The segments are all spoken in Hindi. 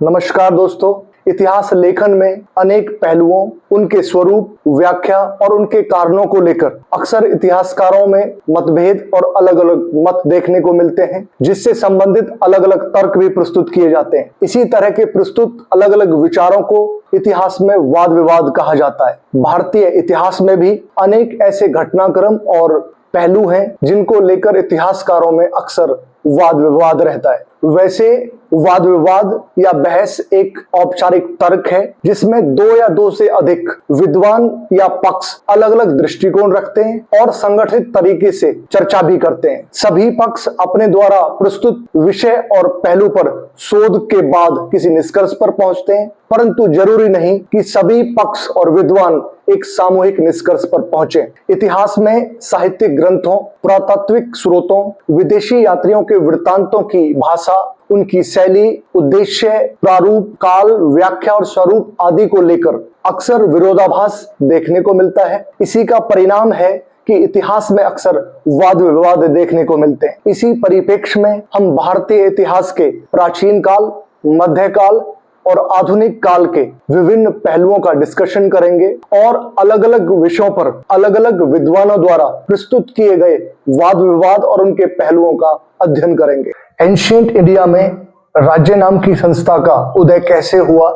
नमस्कार दोस्तों। इतिहास लेखन में अनेक पहलुओं, उनके स्वरूप, व्याख्या और उनके कारणों को लेकर अक्सर इतिहासकारों में मतभेद और अलग अलग मत देखने को मिलते हैं, जिससे संबंधित अलग अलग तर्क भी प्रस्तुत किए जाते हैं। इसी तरह के प्रस्तुत अलग अलग विचारों को इतिहास में वाद विवाद कहा जाता है। भारतीय इतिहास में भी अनेक ऐसे घटनाक्रम और पहलू हैं जिनको लेकर इतिहासकारों में अक्सर वाद विवाद रहता है। वैसे वाद विवाद या बहस एक औपचारिक तर्क है जिसमें दो या दो से अधिक विद्वान या पक्ष अलग अलग दृष्टिकोण रखते हैं और संगठित तरीके से चर्चा भी करते हैं। सभी पक्ष अपने द्वारा प्रस्तुत विषय और पहलू पर शोध के बाद किसी निष्कर्ष पर पहुंचते हैं, परंतु जरूरी नहीं कि सभी पक्ष और विद्वान एक सामूहिक निष्कर्ष पर पहुंचे। इतिहास में साहित्यिक ग्रंथों, पुरातात्विक स्रोतों, विदेशी यात्रियों के वृत्तांतों की भाषा, उनकी शैली, उद्देश्य, प्रारूप, काल, व्याख्या और स्वरूप आदि को लेकर अक्सर विरोधाभास देखने को मिलता है। इसी का परिणाम है कि इतिहास में अक्सर वाद विवाद देखने को मिलते हैं। इसी परिप्रेक्ष्य में हम भारतीय इतिहास के प्राचीन काल, मध्यकाल और आधुनिक काल के विभिन्न पहलुओं का डिस्कशन करेंगे और अलग अलग विषयों पर अलग अलग विद्वानों द्वारा प्रस्तुत किए गए वाद विवाद और उनके पहलुओं का अध्ययन करेंगे। एंशिएंट इंडिया में राज्य नाम की संस्था का उदय कैसे हुआ,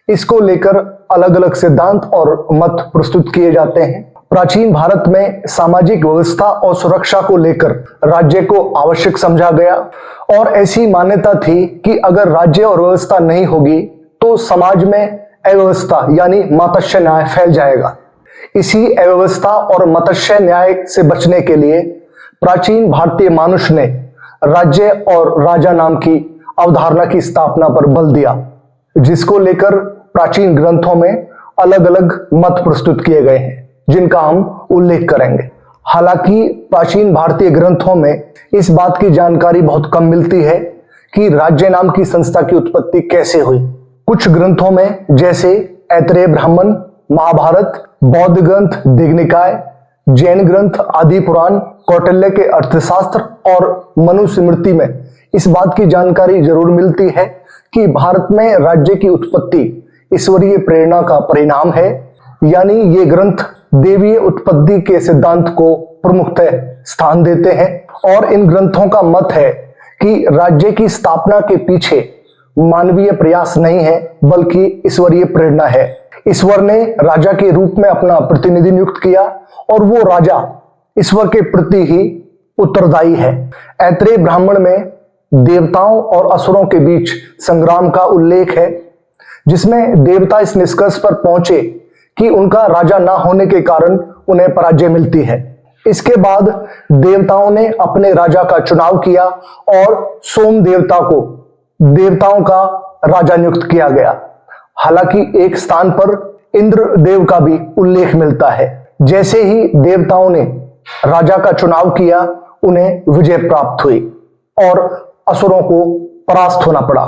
इसको लेकर अलग अलग सिद्धांत और मत प्रस्तुत किए जाते हैं। प्राचीन भारत में सामाजिक व्यवस्था और सुरक्षा को लेकर राज्य को आवश्यक समझा गया और ऐसी मान्यता थी कि अगर राज्य और व्यवस्था नहीं होगी तो समाज में अव्यवस्था यानी मत्स्य न्याय फैल जाएगा। इसी अव्यवस्था और मत्स्य न्याय से बचने के लिए प्राचीन भारतीय मानुष ने राज्य और राजा नाम की अवधारणा की स्थापना पर बल दिया, जिसको लेकर प्राचीन ग्रंथों में अलग अलग मत प्रस्तुत किए गए हैं जिनका हम उल्लेख करेंगे। हालांकि प्राचीन भारतीय ग्रंथों में इस बात की जानकारी बहुत कम मिलती है कि राज्य नाम की संस्था की उत्पत्ति कैसे हुई। कुछ ग्रंथों में जैसे ऐतरेय ब्राह्मण, महाभारत, बौद्ध ग्रंथ दिग्निकाय, जैन ग्रंथ आदि पुराण, कौटिल्य के अर्थशास्त्र और मनुस्मृति में इस बात की जानकारी जरूर मिलती है कि भारत में राज्य की उत्पत्ति ईश्वरीय प्रेरणा का परिणाम है, यानी ये ग्रंथ देवीय उत्पत्ति के सिद्धांत को प्रमुखतः स्थान देते हैं और इन ग्रंथों का मत है कि राज्य की स्थापना के पीछे मानवीय प्रयास नहीं है बल्कि ईश्वरीय प्रेरणा है। ईश्वर ने राजा के रूप में अपना प्रतिनिधि नियुक्त किया और वो राजा ईश्वर के प्रति ही उत्तरदायी है। ऐतरेय ब्राह्मण में देवताओं और असुरों के बीच संग्राम का उल्लेख है, जिसमें देवता इस निष्कर्ष पर पहुंचे कि उनका राजा ना होने के कारण उन्हें पराजय मिलती है। इसके बाद देवताओं ने अपने राजा का चुनाव किया और सोम देवता को देवताओं का राजा नियुक्त किया गया। हालांकि एक स्थान पर इंद्र देव का भी उल्लेख मिलता है। जैसे ही देवताओं ने राजा का चुनाव किया, उन्हें विजय प्राप्त हुई और असुरों को परास्त होना पड़ा।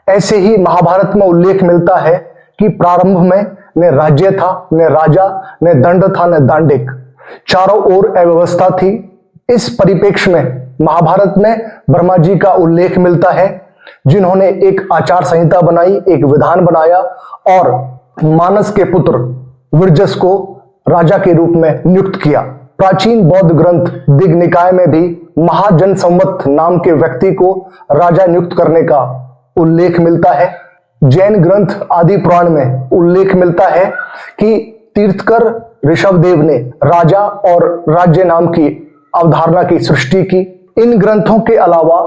ऐसे ही महाभारत में उल्लेख मिलता है कि प्रारंभ में न राज्य था, न राजा, न दंड था, न दांडिक, चारों ओर अव्यवस्था थी। इस परिप्रेक्ष्य में महाभारत में ब्रह्मा जी का उल्लेख मिलता है, जिन्होंने एक आचार संहिता बनाई, एक विधान बनाया और मानस के पुत्र विरजस को राजा के रूप में नियुक्त किया। प्राचीन बौद्ध ग्रंथ दिग्निकाय में भी महाजनसंवत नाम के व्यक्ति को राजा नियुक्त करने का उल्लेख मिलता है। जैन ग्रंथ आदि पुराण में उल्लेख मिलता है कि तीर्थकर ऋषभदेव ने राजा और राज्य नाम की अवधारणा की सृष्टि की। इन ग्रंथों के अलावा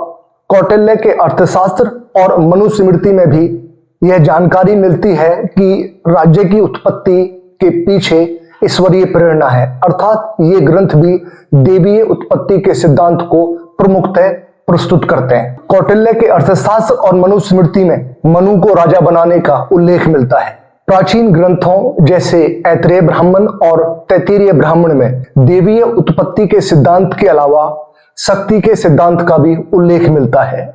कौटिल्य के अर्थशास्त्र और मनुस्मृति में भी यह जानकारी मिलती है कि राज्य की उत्पत्ति के पीछे ईश्वरीय प्रेरणा है, अर्थात ये ग्रंथ भी देवीय उत्पत्ति के सिद्धांत को प्रमुखतः प्रस्तुत करते हैं। कौटिल्य के अर्थशास्त्र और मनुस्मृति में मनु को राजा बनाने का उल्लेख मिलता है। प्राचीन ग्रंथों जैसे ऐतरेय ब्राह्मण और तैत्तिरीय ब्राह्मण में देवीय उत्पत्ति के सिद्धांत के अलावा शक्ति के सिद्धांत का भी उल्लेख मिलता है।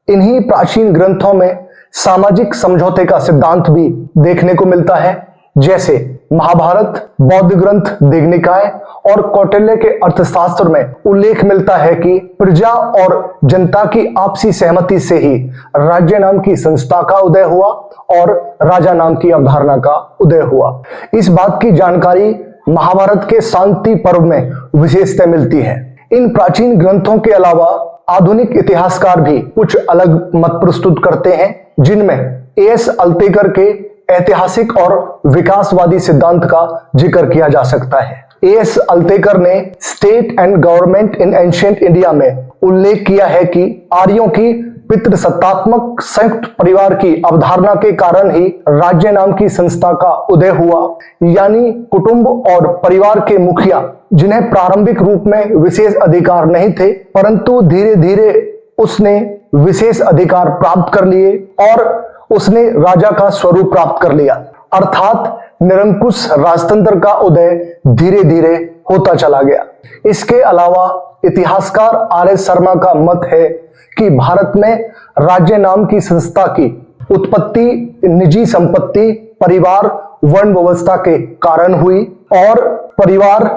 इन्हीं प्राचीन ग्रंथों में सामाजिक समझौते का सिद्धांत भी देखने को मिलता है, जैसे महाभारत, बौद्ध ग्रंथ दिग्निकाय और कौटिल्य के अर्थशास्त्र में उल्लेख मिलता है कि प्रजा और जनता की आपसी सहमति से ही राज्य नाम की संस्था का उदय हुआ और राजा नाम की अवधारणा का उदय हुआ। इस बात की जानकारी महाभारत के शांति पर्व में विशेषतः मिलती है। इन प्राचीन ग्रंथों के अलावा आधुनिक इतिहासकार भी कुछ अलग मत प्रस्तुत करते हैं, जिनमें एएस अल्तेकर के ऐतिहासिक और विकासवादी सिद्धांत का जिक्र किया जा सकता है। एएस अल्तेकर ने state and government in ancient India में उल्लेख किया है कि आर्यों की पितृसत्तात्मक संयुक्त परिवार की अवधारणा के कारण ही राज्य नाम की संस्था का उदय हुआ, यानी कुटुंब और परिवार के मुखिया, जिन्हें प्रारंभिक रूप में विशेष अधिकार नहीं थे, परंतु धीरे धीरे उसने विशेष अधिकार प्राप्त कर लिए और उसने राजा का स्वरूप प्राप्त कर लिया, अर्थात निरंकुश राजतंत्र का उदय धीरे धीरे होता चला गया। इसके अलावा इतिहासकार आर.एस. शर्मा का मत है कि भारत में राज्य नाम की संस्था की उत्पत्ति निजी संपत्ति, परिवार, वर्ण व्यवस्था के कारण हुई और परिवार,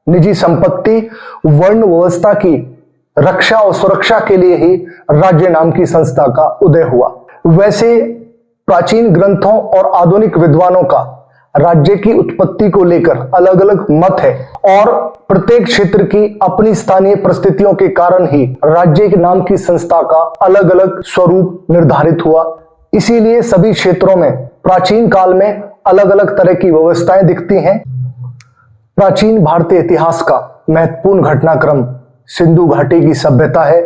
निजी संपत्ति, वर्ण व्यवस्था की रक्षा और सुरक्षा के लिए ही राज्य नाम की संस्था का उदय हुआ। वैसे प्राचीन ग्रंथों और आधुनिक विद्वानों का राज्य की उत्पत्ति को लेकर अलग अलग मत है और प्रत्येक क्षेत्र की अपनी स्थानीय परिस्थितियों के कारण ही राज्य के नाम की संस्था का अलग अलग स्वरूप निर्धारित हुआ। इसीलिए सभी क्षेत्रों में प्राचीन काल में अलग अलग तरह की व्यवस्थाएं दिखती हैं। प्राचीन भारतीय इतिहास का महत्वपूर्ण घटनाक्रम सिंधु घाटी की सभ्यता है।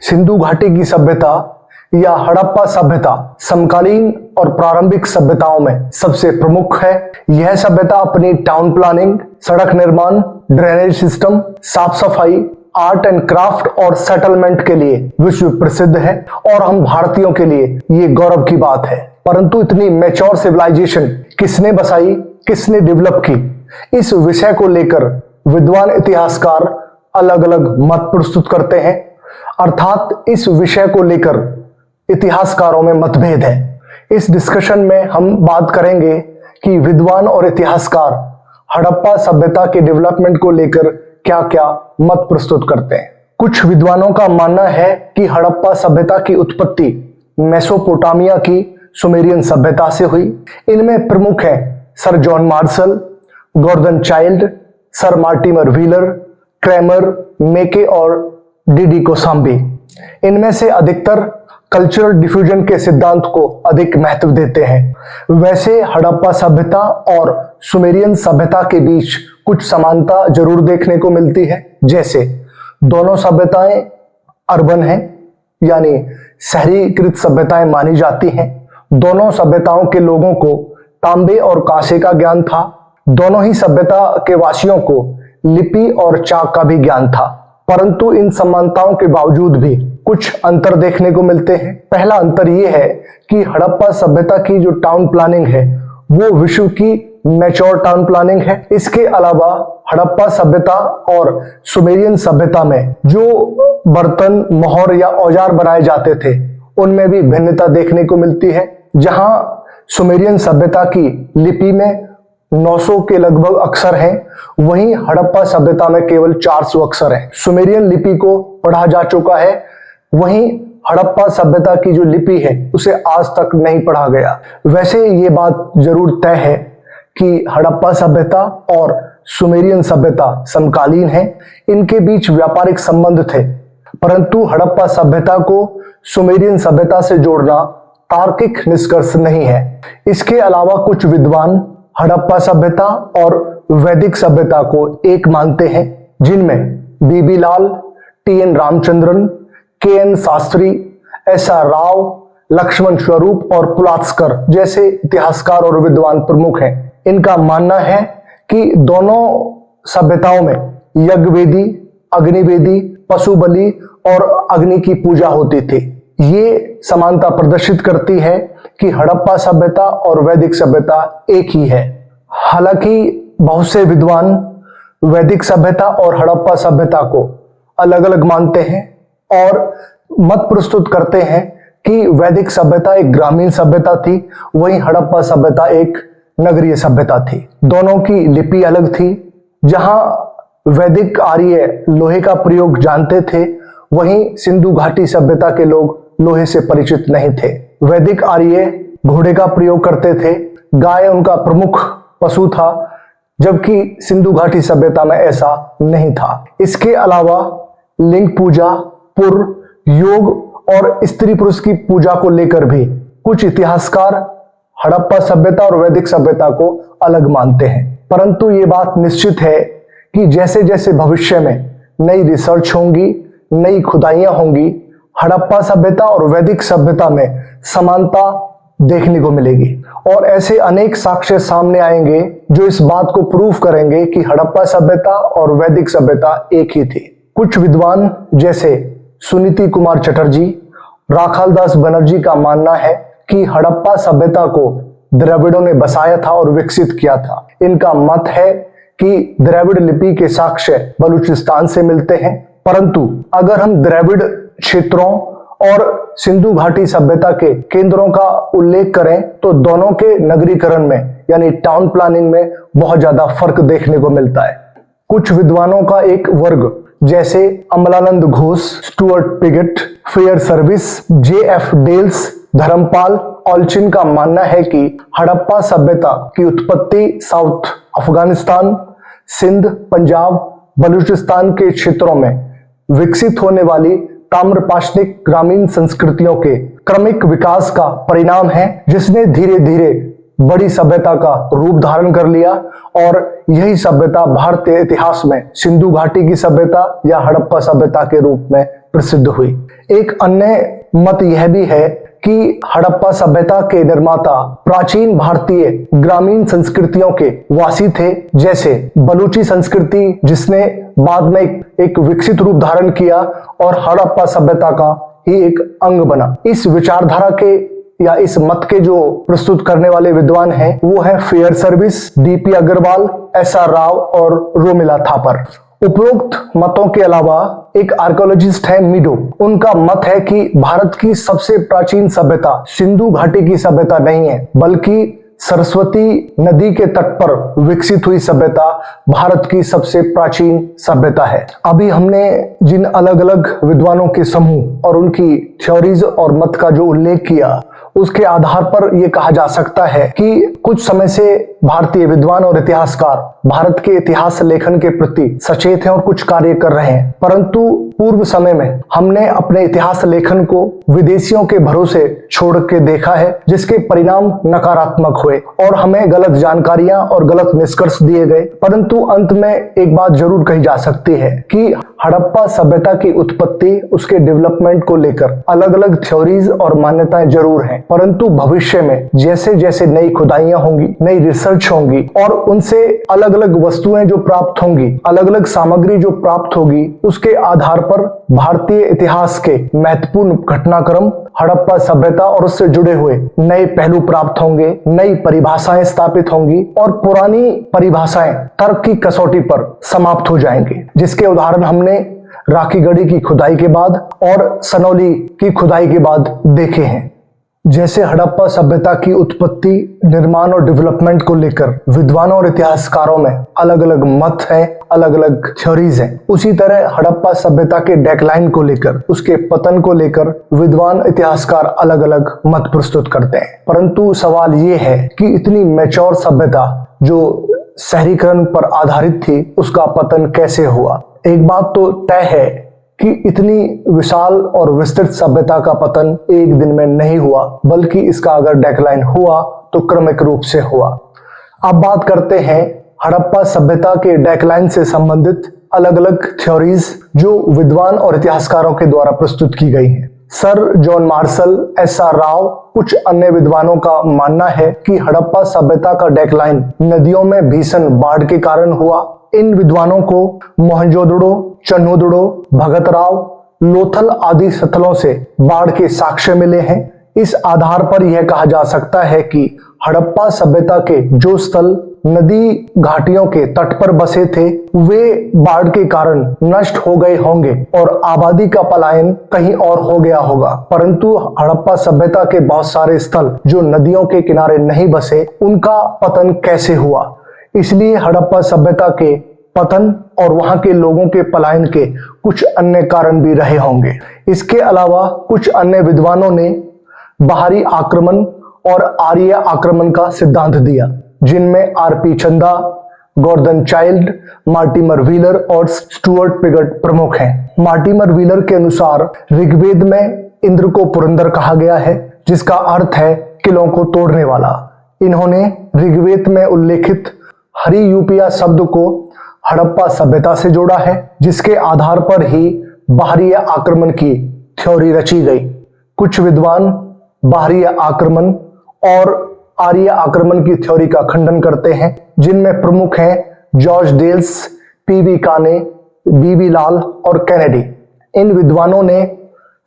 सिंधु घाटी की सभ्यता या हड़प्पा सभ्यता समकालीन और प्रारंभिक सभ्यताओं में सबसे प्रमुख है। यह सभ्यता अपनी टाउन प्लानिंग, सड़क निर्माण, ड्रेनेज सिस्टम, साफ सफाई, आर्ट एंड क्राफ्ट और सेटलमेंट के लिए विश्व प्रसिद्ध है और हम भारतीयों के लिए ये गौरव की बात है। परंतु इतनी मैच्योर सिविलाइजेशन किसने बसाई, किसने डेवलप की, इस विषय को लेकर विद्वान इतिहासकार अलग अलग मत प्रस्तुत करते हैं, अर्थात इस विषय को लेकर इतिहासकारों में मतभेद है। इस डिस्कशन में हम बात करेंगे कि विद्वान और इतिहासकार हड़प्पा सभ्यता के डेवलपमेंट को लेकर क्या क्या मत प्रस्तुत करते हैं। कुछ विद्वानों का मानना है कि हड़प्पा सभ्यता की उत्पत्ति मेसोपोटामिया की सुमेरियन सभ्यता से हुई। इनमें प्रमुख हैं sir John Marshall, Gordon Childe, sir Mortimer Wheeler, Kramer, Mackay और डीडी कोसाम्बी। इनमें से अधिकतर कल्चरल डिफ्यूजन के सिद्धांत को अधिक महत्व देते हैं। वैसे हड़प्पा सभ्यता और सुमेरियन सभ्यता के बीच कुछ समानता जरूर देखने को मिलती है, जैसे दोनों सभ्यताएं अर्बन हैं, यानी शहरीकृत सभ्यताएं मानी जाती हैं। दोनों सभ्यताओं के लोगों को तांबे और कांसे का ज्ञान था। दोनों ही सभ्यता के वासियों को लिपि और चाक का भी ज्ञान था, परंतु इन समानताओं के बावजूद भी कुछ अंतर देखने को मिलते हैं। पहला अंतर यह है कि हड़प्पा सभ्यता की जो टाउन प्लानिंग है वो विश्व की मैच्योर टाउन प्लानिंग है। इसके अलावा हड़प्पा सभ्यता और सुमेरियन सभ्यता में जो बर्तन, मोहर या औजार बनाए जाते थे उनमें भी भिन्नता देखने को मिलती है। जहां सुमेरियन सभ्यता की लिपि में 900 के लगभग अक्षर हैं, वहीं हड़प्पा सभ्यता में केवल 400 अक्षर हैं। सुमेरियन लिपि को पढ़ा जा चुका है, वहीं हड़प्पा सभ्यता की जो लिपि है उसे आज तक नहीं पढ़ा गया। वैसे ये बात जरूर तय है कि हड़प्पा सभ्यता और सुमेरियन सभ्यता समकालीन है, इनके बीच व्यापारिक संबंध थे, परंतु हड़प्पा सभ्यता को सुमेरियन सभ्यता से जोड़ना तार्किक निष्कर्ष नहीं है। इसके अलावा कुछ विद्वान हड़प्पा सभ्यता और वैदिक सभ्यता को एक मानते हैं, जिनमें BB Lal, TN. Ramachandran, KN. Shastri, SR. Rao, Lakshman Swarup और पुलात्स्कर जैसे इतिहासकार और विद्वान प्रमुख हैं। इनका मानना है कि दोनों सभ्यताओं में यज्ञवेदी, अग्निवेदी, पशु बलि और अग्नि की पूजा होती थी। ये समानता प्रदर्शित करती है कि हड़प्पा सभ्यता और वैदिक सभ्यता एक ही है। हालांकि बहुत से विद्वान वैदिक सभ्यता और हड़प्पा सभ्यता को अलग अलग मानते हैं और मत प्रस्तुत करते हैं कि वैदिक सभ्यता एक ग्रामीण सभ्यता थी, वहीं हड़प्पा सभ्यता एक नगरीय सभ्यता थी। दोनों की लिपि अलग थी। जहां वैदिक आर्य लोहे का प्रयोग जानते थे, वहीं सिंधु घाटी सभ्यता के लोग लोहे से परिचित नहीं थे। वैदिक आर्य घोड़े का प्रयोग करते थे, गाय उनका प्रमुख पशु था, जबकि सिंधु घाटी सभ्यता में ऐसा नहीं था। इसके अलावा लिंग पूजा, पुर, योग और स्त्री पुरुष की पूजा को लेकर भी कुछ इतिहासकार हड़प्पा सभ्यता और वैदिक सभ्यता को अलग मानते हैं। परंतु ये बात निश्चित है कि जैसे जैसे भविष्य में नई रिसर्च होंगी, नई खुदाइयां होंगी, हड़प्पा सभ्यता और वैदिक सभ्यता में समानता देखने को मिलेगी और ऐसे अनेक साक्ष्य सामने आएंगे जो इस बात को प्रूव करेंगे कि हड़प्पा सभ्यता और वैदिक सभ्यता एक ही थी। कुछ विद्वान जैसे सुनीति कुमार चटर्जी, राखालदास बनर्जी का मानना है कि हड़प्पा सभ्यता को द्रविड़ों ने बसाया था और विकसित किया था। इनका मत है कि द्रविड़ लिपि के साक्ष्य बलूचिस्तान से मिलते हैं, परंतु अगर हम द्रविड़ क्षेत्रों और सिंधु घाटी सभ्यता के केंद्रों का उल्लेख करें तो दोनों के नगरीकरण में यानी टाउन प्लानिंग में बहुत ज्यादा फर्क देखने को मिलता है। कुछ विद्वानों का एक वर्ग जैसे Amalananda Ghosh, Stuart Piggott, Fairservis, JF. Dales, Dharampal Allchin का मानना है कि हड़प्पा सभ्यता की उत्पत्ति साउथ अफगानिस्तान, सिंध, पंजाब, बलूचिस्तान के क्षेत्रों में विकसित होने वाली ताम्रपाषाणिक ग्रामीण संस्कृतियों के क्रमिक विकास का परिणाम है, जिसने धीरे धीरे बड़ी सभ्यता का रूप धारण कर लिया और यही सभ्यता भारतीय इतिहास में सिंधु घाटी की सभ्यता या हड़प्पा सभ्यता के रूप में प्रसिद्ध हुई। एक अन्य मत यह भी है कि हड़प्पा सभ्यता के निर्माता प्राचीन भारतीय ग्रामीण संस्कृतियों के वासी थे, जैसे बलूची संस्कृति जिसने बाद में एक विकसित रूप धारण किया और हड़प्पा सभ्यता का ही एक अंग बना। इस विचारधारा के या इस मत के जो प्रस्तुत करने वाले विद्वान हैं वो है फेयर सर्विस, डी.पी. अग्रवाल, एस.आर. राव और रोमिला थापर। उपरोक्त मतों के अलावा एक आर्कियोलॉजिस्ट है मीडो। उनका मत है कि भारत की सबसे प्राचीन सभ्यता सिंधु घाटी की सभ्यता नहीं है, बल्कि सरस्वती नदी के तट पर विकसित हुई सभ्यता भारत की सबसे प्राचीन सभ्यता है। अभी हमने जिन अलग अलग विद्वानों के समूह और उनकी थ्योरीज और मत का जो उल्लेख किया, उसके आधार पर यह कहा जा सकता है कि कुछ समय से भारतीय विद्वान और इतिहासकार भारत के इतिहास लेखन के प्रति सचेत हैं और कुछ कार्य कर रहे हैं, परंतु पूर्व समय में हमने अपने इतिहास लेखन को विदेशियों के भरोसे छोड़ के देखा है, जिसके परिणाम नकारात्मक हुए और हमें गलत जानकारियां और गलत निष्कर्ष दिए गए। परंतु अंत में एक बात जरूर कही जा सकती है कि हड़प्पा सभ्यता की उत्पत्ति, उसके डेवलपमेंट को लेकर अलग अलग थ्योरीज और मान्यताएं जरूर हैं, परंतु भविष्य में जैसे जैसे नई खुदाइयां होंगी, नई रिसर्च होंगी और उनसे अलग अलग वस्तुएं जो प्राप्त होंगी, अलग अलग सामग्री जो प्राप्त होगी, उसके आधार पर भारतीय इतिहास के महत्वपूर्ण घटनाक्रम, हड़प्पा सभ्यता और उससे जुड़े हुए नए पहलू प्राप्त होंगे, नई परिभाषाएं स्थापित होंगी और पुरानी परिभाषाएं तर्क की कसौटी पर समाप्त हो जाएंगी, जिसके उदाहरण हमने राखीगढ़ी की खुदाई के बाद और सनौली की खुदाई के बाद देखे हैं। जैसे हड़प्पा सभ्यता की उत्पत्ति, निर्माण और डेवलपमेंट को लेकर विद्वानों और इतिहासकारों में अलग अलग मत हैं, अलग अलग थ्योरीज हैं, उसी तरह हड़प्पा सभ्यता के डेक्लाइन को लेकर, उसके पतन को लेकर विद्वान इतिहासकार अलग अलग मत प्रस्तुत करते हैं। परंतु सवाल ये है कि इतनी मैच्योर सभ्यता जो शहरीकरण पर आधारित थी, उसका पतन कैसे हुआ? एक बात तो तय है कि इतनी विशाल और विस्तृत सभ्यता का पतन एक दिन में नहीं हुआ, बल्कि इसका अगर डेक्लाइन हुआ तो क्रमिक रूप से हुआ। अब बात करते हैं हड़प्पा सभ्यता के डेक्लाइन से संबंधित अलग अलग थ्योरीज जो विद्वान और इतिहासकारों के द्वारा प्रस्तुत की गई हैं। Sir John martial, SR. Rao, कुछ अन्य विद्वानों का मानना है कि हड़प्पा सभ्यता का डेक्लाइन नदियों में भीषण बाढ़ के कारण हुआ। इन विद्वानों को मोहनजोदड़ो, चन्होदड़ो, भगतराव, लोथल आदि स्थलों से बाढ़ के साक्ष्य मिले हैं। इस आधार पर यह कहा जा सकता है कि हड़प्पा सभ्यता के जो स्थल नदी घाटियों के तट पर बसे थे वे बाढ़ के कारण नष्ट हो गए होंगे और आबादी का पलायन कहीं और हो गया होगा। परंतु हड़प्पा सभ्यता के बहुत सारे स्थल जो नदियों के किनारे नहीं बसे उनका पतन कैसे हुआ, इसलिए हड़प्पा सभ्यता के पतन और वहां के लोगों के पलायन के कुछ अन्य कारण भी रहे होंगे। इसके अलावा कुछ अन्य विद्वानों ने बाहरी आक्रमण और आर्य आक्रमण का सिद्धांत दिया, जिनमें आरपी चंदा, गॉर्डन चाइल्ड, मार्टिमर व्हीलर और स्टुअर्ट पिगट प्रमुख हैं। मार्टिमर व्हीलर के अनुसार ऋग्वेद में इंद्र को पुरंदर कहा गया है, जिसका अर्थ है किलों को तोड़ने वाला। इन्होंने ऋग्वेद में उल्लेखित हरि यूपिया शब्द को हड़प्पा सभ्यता से जोड़ा है, जिसके आधार पर ही बाहरी आक्रमण की थ्योरी रची गई। कुछ विद्वान बाहरी आक्रमण और आर्य आक्रमण की थ्योरी का खंडन करते हैं, जिनमें प्रमुख हैं जॉर्ज डेल्स, पीवी काने, बीबी लाल और कैनेडी। इन विद्वानों ने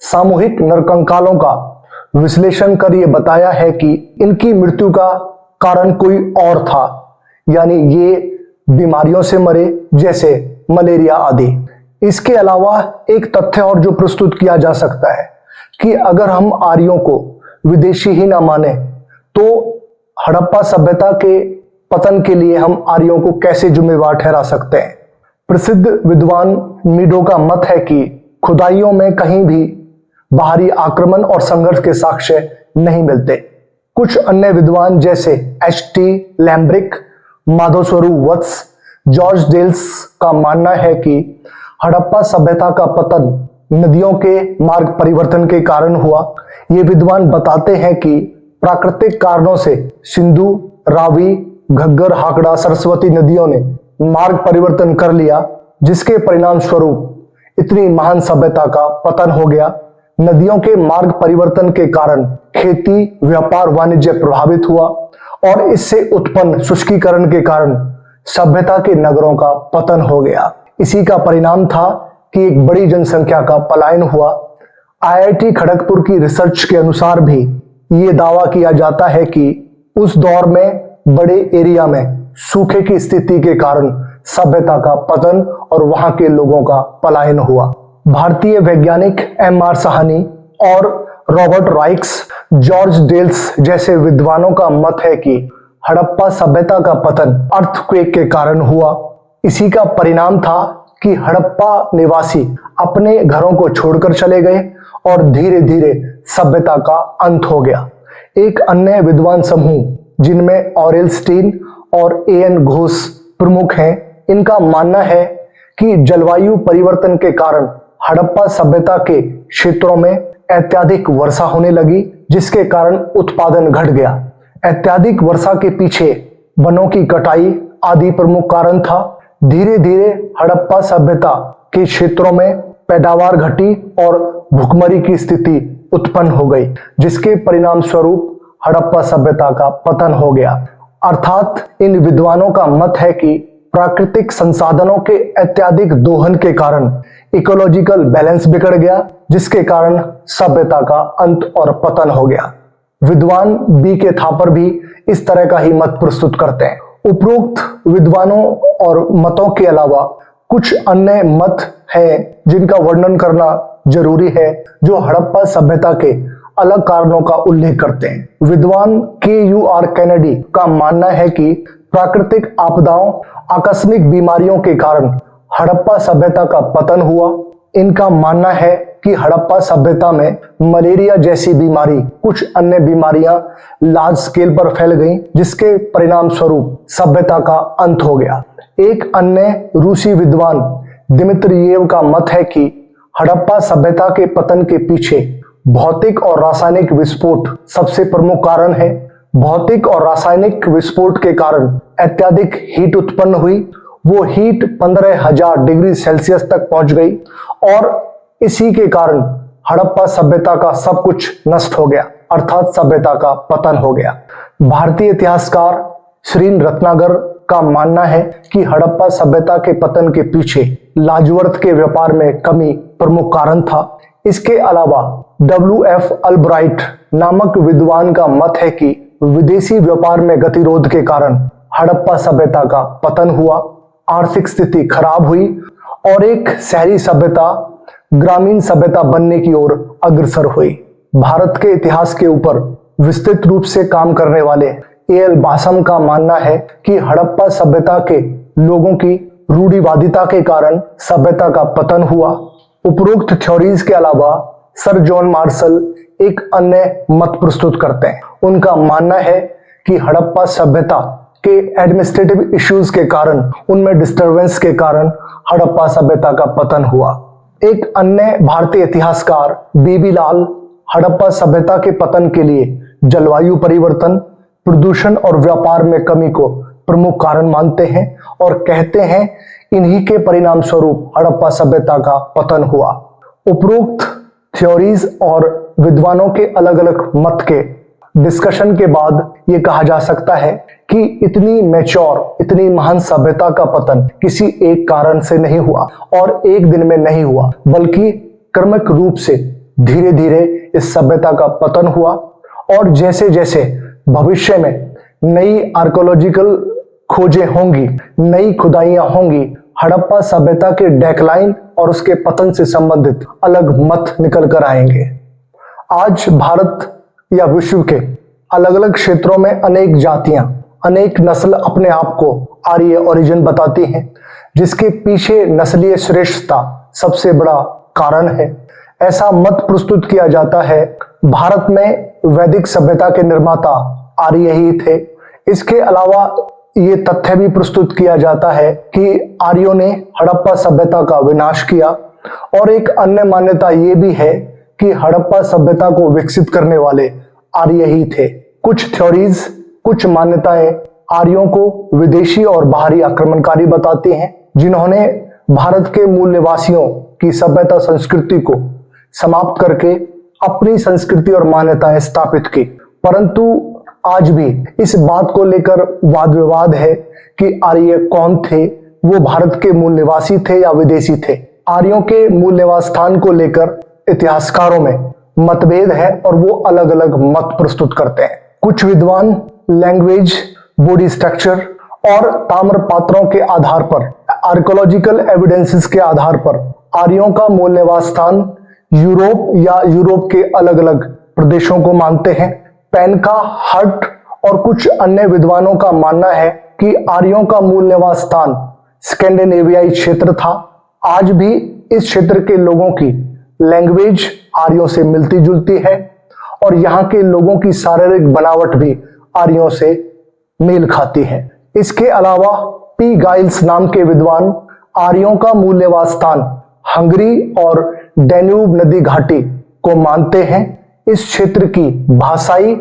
सामूहिक नरकंकालों का विश्लेषण कर यह बताया है कि इनकी मृत्यु का कारण कोई और था, यानी ये बीमारियों से मरे, जैसे मलेरिया आदि। इसके अलावा एक तथ्य और जो प्रस्तुत किया जा सकता है कि अगर हम आर्यों को विदेशी ही ना माने तो हड़प्पा सभ्यता के पतन के लिए हम आर्यों को कैसे जिम्मेवार ठहरा सकते हैं। प्रसिद्ध विद्वान मीडो का मत है कि खुदाइयों में कहीं भी बाहरी आक्रमण और संघर्ष के साक्ष्य नहीं मिलते। कुछ अन्य विद्वान जैसे एच.टी. लैम्ब्रिक, माधवस्वरूप वत्स, जॉर्ज डेल्स का मानना है कि हड़प्पा सभ्यता का पतन नदियों के मार्ग परिवर्तन के कारण हुआ। ये विद्वान बताते हैं कि प्राकृतिक कारणों से सिंधु, रावी, घग्गर, हाकड़ा, सरस्वती नदियों ने मार्ग परिवर्तन कर लिया, जिसके परिणाम स्वरूप इतनी महान सभ्यता का पतन हो गया। नदियों के मार्ग परिवर्तन के कारण खेती, व्यापार, वाणिज्य प्रभावित हुआ और इससे उत्पन्न शुष्कीकरण के कारण सभ्यता के नगरों का पतन हो गया। इसी का परिणाम था कि एक बड़ी जनसंख्या का पलायन हुआ। आईआईटी खड़गपुर की रिसर्च के अनुसार भी ये दावा किया जाता है कि उस दौर में बड़े एरिया में सूखे की स्थिति के कारण सभ्यता का पतन और वहां के लोगों का पलायन हुआ। भारतीय वैज्ञानिक एम.आर. साहनी और रॉबर्ट राइक्स, जॉर्ज डेल्स जैसे विद्वानों का मत है कि हड़प्पा सभ्यता का पतन अर्थक्वेक के कारण हुआ। इसी का परिणाम था कि हड़प्पा निवासी अपने घरों को छोड़कर चले गए और धीरे धीरे सभ्यता का अंत हो गया। एक अन्य विद्वान समूह जिनमें ऑरेल स्टीन और ए.एन. घोष प्रमुख हैं, इनका मानना है कि जलवायु परिवर्तन के कारण हड़प्पा सभ्यता के क्षेत्रों में अत्यधिक वर्षा होने लगी, जिसके कारण उत्पादन घट गया। अत्यधिक वर्षा के पीछे वनों की कटाई आदि प्रमुख कारण था। धीरे धीरे हड़प्पा सभ्यता के क्षेत्रों में पैदावार घटी और भुखमरी की स्थिति उत्पन्न हो गई, जिसके परिणाम स्वरूप हड़प्पा सभ्यता का पतन हो गया। अर्थात इन विद्वानों का मत है कि प्राकृतिक संसाधनों के अत्यधिक दोहन के कारण इकोलॉजिकल बैलेंस बिगड़ गया, जिसके कारण सभ्यता का अंत और पतन हो गया। विद्वान बी के थापर भी इस तरह का ही मत प्रस्तुत करते हैं। उपरोक्त विद्वानों और मतों के अलावा कुछ अन्य मत हैं जिनका वर्णन करना जरूरी है, जो हड़प्पा सभ्यता के अलग कारणों का उल्लेख करते हैं। विद्वान के.यू.आर. कैनेडी का मानना है कि प्राकृतिक आपदाओं, आकस्मिक बीमारियों के कारण हड़प्पा सभ्यता का पतन हुआ। इनका मानना है कि हड़प्पा सभ्यता में मलेरिया जैसी बीमारी, कुछ अन्य बीमारियां लार्ज स्केल पर फैल गईं, जिसके परिणाम स्वरूप सभ्यता का अंत हो गया। एक अन्य रूसी विद्वान दिमित्रियेव का मत है कि हड़प्पा सभ्यता के पतन के पीछे भौतिक और रासायनिक विस्फोट सबसे प्रमुख कारण है। भौतिक और रासायनिक विस्फोट के कारण अत्यधिक हीट उत्पन्न हुई। वो हीट 15,000 डिग्री सेल्सियस तक पहुंच गई और इसी के कारण हड़प्पा सभ्यता का सब कुछ नष्ट हो गया, अर्थात सभ्यता का पतन हो गया। भारतीय इतिहासकार श्रीन रत्नागर का मानना है कि हड़प्पा सभ्यता के पतन के पीछे लाजवर्थ के व्यापार में कमी प्रमुख कारण था। इसके अलावा W.F. अल्ब्राइट नामक विद्वान का मत है कि विदेशी व्यापार में गतिरोध के कारण हड़प्पा सभ्यता का पतन हुआ, आर्थिक स्थिति खराब हुई और एक शहरी सभ्यता ग्रामीण सभ्यता बनने की ओर अग्रसर हुई। भारत के इतिहास के ऊपर विस्तृत रूप से काम करने वाले ए.एल. बासम का मानना है कि हड़प्पा सभ्यता के लोगों की रूढ़िवादिता के कारण सभ्यता का पतन हुआ। उपरोक्त थ्योरीज के अलावा सर जॉन मार्शल एक अन्य मत प्रस्तुत करते हैं। उनका मानना है कि हड़प्पा सभ्यता के एडमिनिस्ट्रेटिव इश्यूज के कारण, उनमें डिस्टरबेंस के कारण हड़प्पा सभ्यता का पतन हुआ। एक अन्य भारतीय इतिहासकार बीबी लाल हड़प्पा सभ्यता के पतन के लिए जलवायु परिवर्तन, प्रदूषण और व्यापार में कमी को प्रमुख कारण मानते हैं और कहते हैं इन्हीं के परिणाम स्वरूप हड़प्पा सभ्यता का पतन हुआ। उपरोक्त थ्योरीज और विद्वानों के अलग अलग मत के डिस्कशन के बाद ये कहा जा सकता है कि इतनी मैच्योर, इतनी महान सभ्यता का पतन किसी एक कारण से नहीं हुआ और एक दिन में नहीं हुआ, बल्कि क्रमिक रूप से धीरे धीरे इस सभ्यता का पतन हुआ। और जैसे जैसे भविष्य में नई आर्कोलॉजिकल खोजें होंगी, नई खुदाइयां होंगी, हड़प्पा सभ्यता के डेक्लाइन और उसके पतन से संबंधित अलग मत निकल कर आएंगे। आज भारत या विश्व के अलग अलग क्षेत्रों में अनेक जातियां, अनेक नस्ल अपने आप को आर्य ओरिजिन बताती हैं, जिसके पीछे नस्लीय श्रेष्ठता सबसे बड़ा कारण है। ऐसा मत प्रस्तुत किया जाता है भारत में वैदिक सभ्यता के निर्माता आर्य ही थे। इसके अलावा ये तथ्य भी प्रस्तुत किया जाता है कि आर्यों ने हड़प्पा सभ्यता का विनाश किया। और एक अन्य मान्यता ये भी है कि हड़प्पा सभ्यता को विकसित करने वाले आर्य ही थे। कुछ थ्योरीज, कुछ मान्यताएं आर्यों को विदेशी और बाहरी आक्रमणकारी बताती हैं, जिन्होंने भारत के मूल निवासियों की सभ्यता संस्कृति को समाप्त करके अपनी संस्कृति और मान्यताएं स्थापित की। परंतु आज भी इस बात को लेकर वाद विवाद है कि आर्य कौन थे, वो भारत के मूल निवासी थे या विदेशी थे। आर्यों के मूल निवास स्थान को लेकर इतिहासकारों में मतभेद है और वो अलग अलग मत प्रस्तुत करते हैं। कुछ विद्वान लैंग्वेज, बॉडी स्ट्रक्चर और ताम्र पात्रों के आधार पर, आर्कोलॉजिकल एविडेंसेस के आधार पर आर्यों का मूल निवास स्थान यूरोप या यूरोप के अलग अलग प्रदेशों को मानते हैं। पेनका, हर्ट और कुछ अन्य विद्वानों का मानना है कि आर्यों का मूल निवास स्थान स्कैंडिनेवियाई क्षेत्र था। आज भी इस क्षेत्र के लोगों की लैंग्वेज आर्यों से मिलती जुलती है और यहाँ के लोगों की शारीरिक बनावट भी आर्यों से मेल खाती है। इसके अलावा पी गाइल्स नाम के विद्वान आर्यों का मूल निवास स्थान हंगरी और डैन्यूब नदी घाटी को मानते हैं। इस क्षेत्र की भाषाई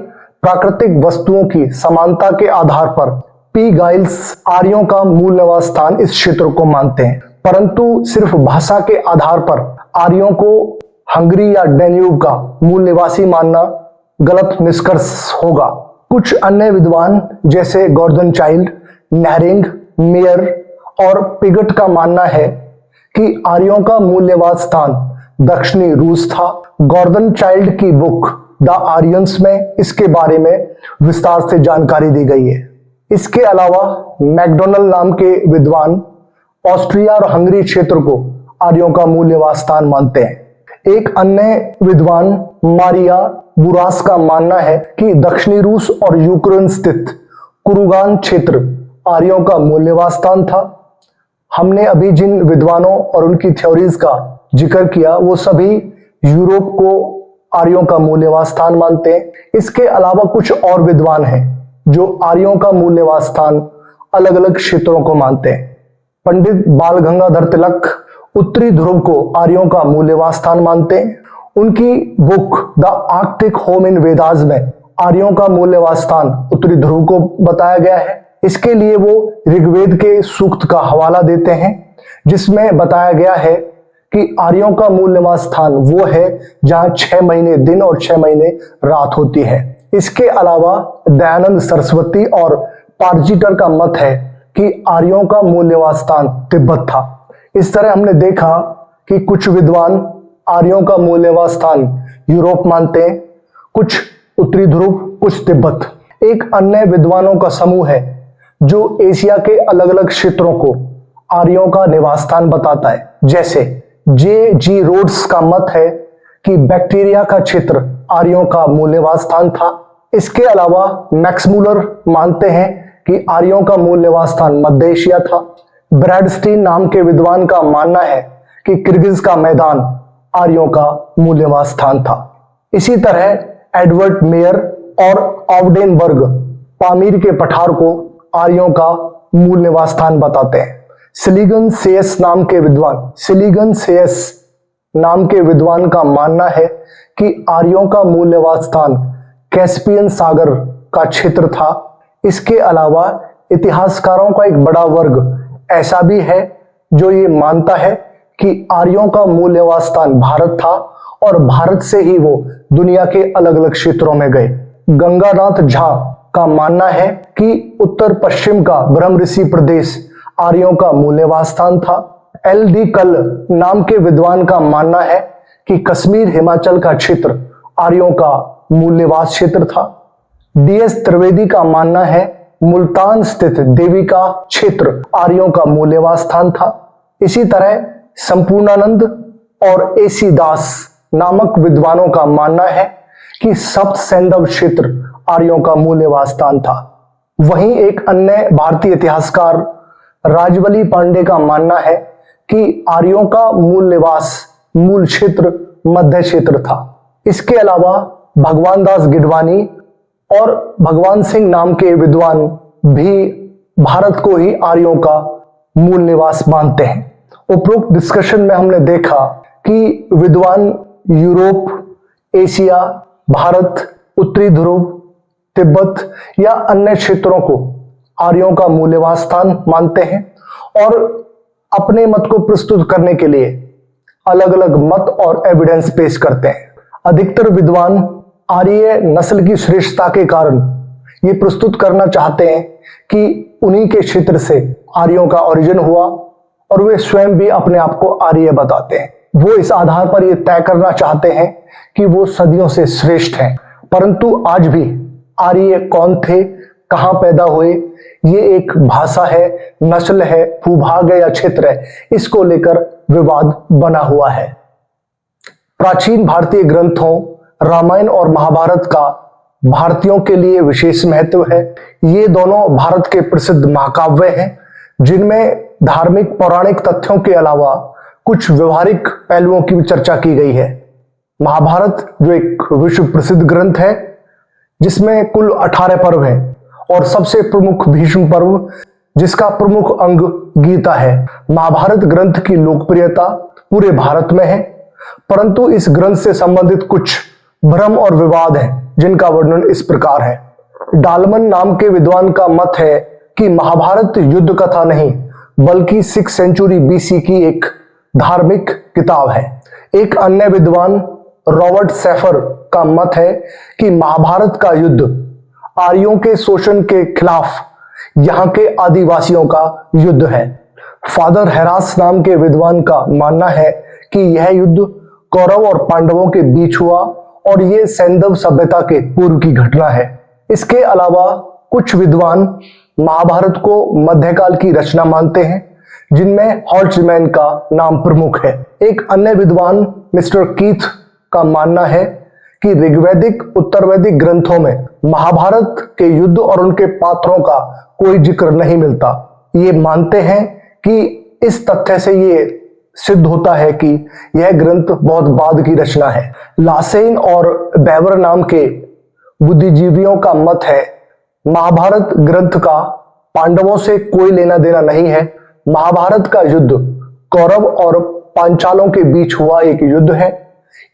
प्राकृतिक वस्तुओं की समानता के आधार पर पी गाइल्स आर्यों का मूल निवास स्थान इस क्षेत्र को मानते हैं, परंतु सिर्फ भाषा के आधार पर आर्यों को हंगरी या डैन्यूब का मूल निवासी मानना गलत निष्कर्ष होगा। कुछ अन्य विद्वान जैसे गॉर्डन चाइल्ड, नेहरिंग, मेयर और पिगट का मानना है कि आर्यों का मूल निवास स्थान दक्षिणी रूस था। गॉर्डन चाइल्ड की बुक द आर्यंस में इसके बारे में विस्तार से जानकारी दी गई है। इसके अलावा मैकडोनल नाम के विद्वान ऑस्ट्रिया और हंगरी क्षेत्र को आर्यों का मूल निवास स्थान मानते हैं। एक अन्य विद्वान मारिया बुरास का मानना है कि दक्षिणी रूस और यूक्रेन स्थित कुरुगान क्षेत्र आर्यों का मूल निवास स्थान था। हमने अभी जिन विद्वानों और उनकी थ्योरीज का जिक्र किया वो सभी यूरोप को आर्यों का मूल निवास स्थान मानते हैं। इसके अलावा कुछ और विद्वान हैं जो आर्यों का मूल निवास स्थान अलग अलग क्षेत्रों को मानते हैं। पंडित बाल गंगाधर तिलक उत्तरी ध्रुव को आर्यों का मूल निवास स्थान मानते हैं। उनकी book the Arctic home in Vedas में आर्यों का मूल निवास स्थान उत्तरी ध्रुव को बताया गया है। इसके लिए वो ऋग्वेद के सूक्त का हवाला देते हैं, जिसमें बताया गया है कि आर्यों का मूल निवास स्थान वो है जहां 6 महीने दिन और 6 महीने रात होती है। इसके अलावा दयानंद सरस्वती और पार्जिटर का मत है कि आर्यों का मूल निवास स्थान तिब्बत था। इस तरह हमने देखा कि कुछ विद्वान आर्यों का मूल निवास स्थान यूरोप मानते हैं, कुछ उत्तरी ध्रुव, कुछ तिब्बत। एक अन्य विद्वानों का समूह है जो एशिया के अलग अलग क्षेत्रों को आर्यों का निवास स्थान बताता है। जैसे J.G. रोड्स का मत है कि बैक्टीरिया का क्षेत्र आर्यों का मूल निवास स्थान था। इसके अलावा मैक्समूलर मानते हैं कि आर्यों का मूल निवास स्थान मध्य एशिया था। ब्रैडस्टीन नाम के विद्वान का मानना है कि किर्गिज का मैदान आर्यों का मूल निवास स्थान था। इसी तरह एडवर्ड मेयर और ऑवडेनबर्ग पामीर के पठार को आर्यों का मूल निवास स्थान बताते हैं। सिलिगन सेयस नाम के विद्वान का मानना है कि आर्यों का मूल निवास स्थान कैस्पियन सागर का क्षेत्र था। इसके अलावा इतिहासकारों का एक बड़ा वर्ग ऐसा भी है जो ये मानता है कि आर्यों का मूल निवास स्थान भारत था और भारत से ही वो दुनिया के अलग अलग क्षेत्रों में गए। गंगानाथ झा का मानना है कि उत्तर पश्चिम का ब्रह्म ऋषि प्रदेश आर्यों का मूल निवास स्थान था। L.D. कल नाम के विद्वान का मानना है कि कश्मीर हिमाचल का क्षेत्र आर्यों का मूल निवास क्षेत्र था। D.S. त्रिवेदी का मानना है मुल्तान स्थित देवी का क्षेत्र आर्यों का मूल निवास स्थान था। इसी तरह संपूर्णानंद और A.C. दास नामक विद्वानों का मानना है कि सप्त सैंधव क्षेत्र आर्यों का मूल निवास स्थान था। वहीं एक अन्य भारतीय इतिहासकार राजबली पांडे का मानना है कि आर्यों का मूल क्षेत्र मध्य क्षेत्र था। इसके अलावा भगवान दास गिडवानी और भगवान सिंह नाम के विद्वान भी भारत को ही आर्यों का मूल निवास मानते हैं। उपरोक्त डिस्कशन में हमने देखा कि विद्वान यूरोप, एशिया, भारत, उत्तरी ध्रुव, तिब्बत या अन्य क्षेत्रों को आर्यों का मूल निवास स्थान मानते हैं और अपने मत को प्रस्तुत करने के लिए अलग अलग मत और एविडेंस पेश करते हैं। अधिकतर विद्वान आर्य नस्ल की श्रेष्ठता के कारण ये प्रस्तुत करना चाहते हैं कि उन्हीं के क्षेत्र से आर्यों का ओरिजिन हुआ और वे स्वयं भी अपने आप को आर्य बताते हैं। वो इस आधार पर ये तय करना चाहते हैं कि वो सदियों से श्रेष्ठ हैं। परंतु आज भी आर्य कौन थे, कहाँ पैदा हुए, ये एक भाषा है, नस्ल है, भूभाग है या क्षेत्र है, इसको लेकर विवाद बना हुआ है। प्राचीन भारतीय ग्रंथों रामायण और महाभारत का भारतीयों के लिए विशेष महत्व है। ये दोनों भारत के प्रसिद्ध महाकाव्य हैं जिनमें धार्मिक पौराणिक तथ्यों के अलावा कुछ व्यवहारिक पहलुओं की भी चर्चा की गई है। महाभारत जो एक विश्व प्रसिद्ध ग्रंथ है जिसमें कुल 18 पर्व हैं और सबसे प्रमुख भीष्म पर्व जिसका प्रमुख अंग गीता है। महाभारत ग्रंथ की लोकप्रियता पूरे भारत में है, परंतु इस ग्रंथ से संबंधित कुछ भ्रम और विवाद हैं जिनका वर्णन इस प्रकार है। डालमन नाम के विद्वान का मत है कि महाभारत युद्ध कथा नहीं बल्कि 6th सेंचुरी BC की एक धार्मिक किताब है। एक अन्य विद्वान रॉबर्ट सेफर का मत है कि महाभारत का युद्ध आर्यों के शोषण के खिलाफ यहाँ के आदिवासियों का युद्ध है। फादर हेरास नाम के विद्वान का मानना है कि यह युद्ध कौरव और पांडवों के बीच हुआ और ये सैंधव सभ्यता के पूर्व की घटना है। इसके अलावा कुछ विद्वान महाभारत को मध्यकाल की रचना मानते हैं जिनमें हॉल्ट्जमैन का नाम प्रमुख है। एक अन्य विद्वान मिस्टर कीथ का मानना है कि ऋग्वैदिक उत्तरवैदिक ग्रंथों में महाभारत के युद्ध और उनके पात्रों का कोई जिक्र नहीं मिलता। ये मानते हैं कि इस तथ्य से ये सिद्ध होता है कि यह ग्रंथ बहुत बाद की रचना है। लासेन और बेवर नाम के बुद्धिजीवियों का मत है महाभारत ग्रंथ का पांडवों से कोई लेना देना नहीं है। महाभारत का युद्ध कौरव और पांचालों के बीच हुआ एक युद्ध है।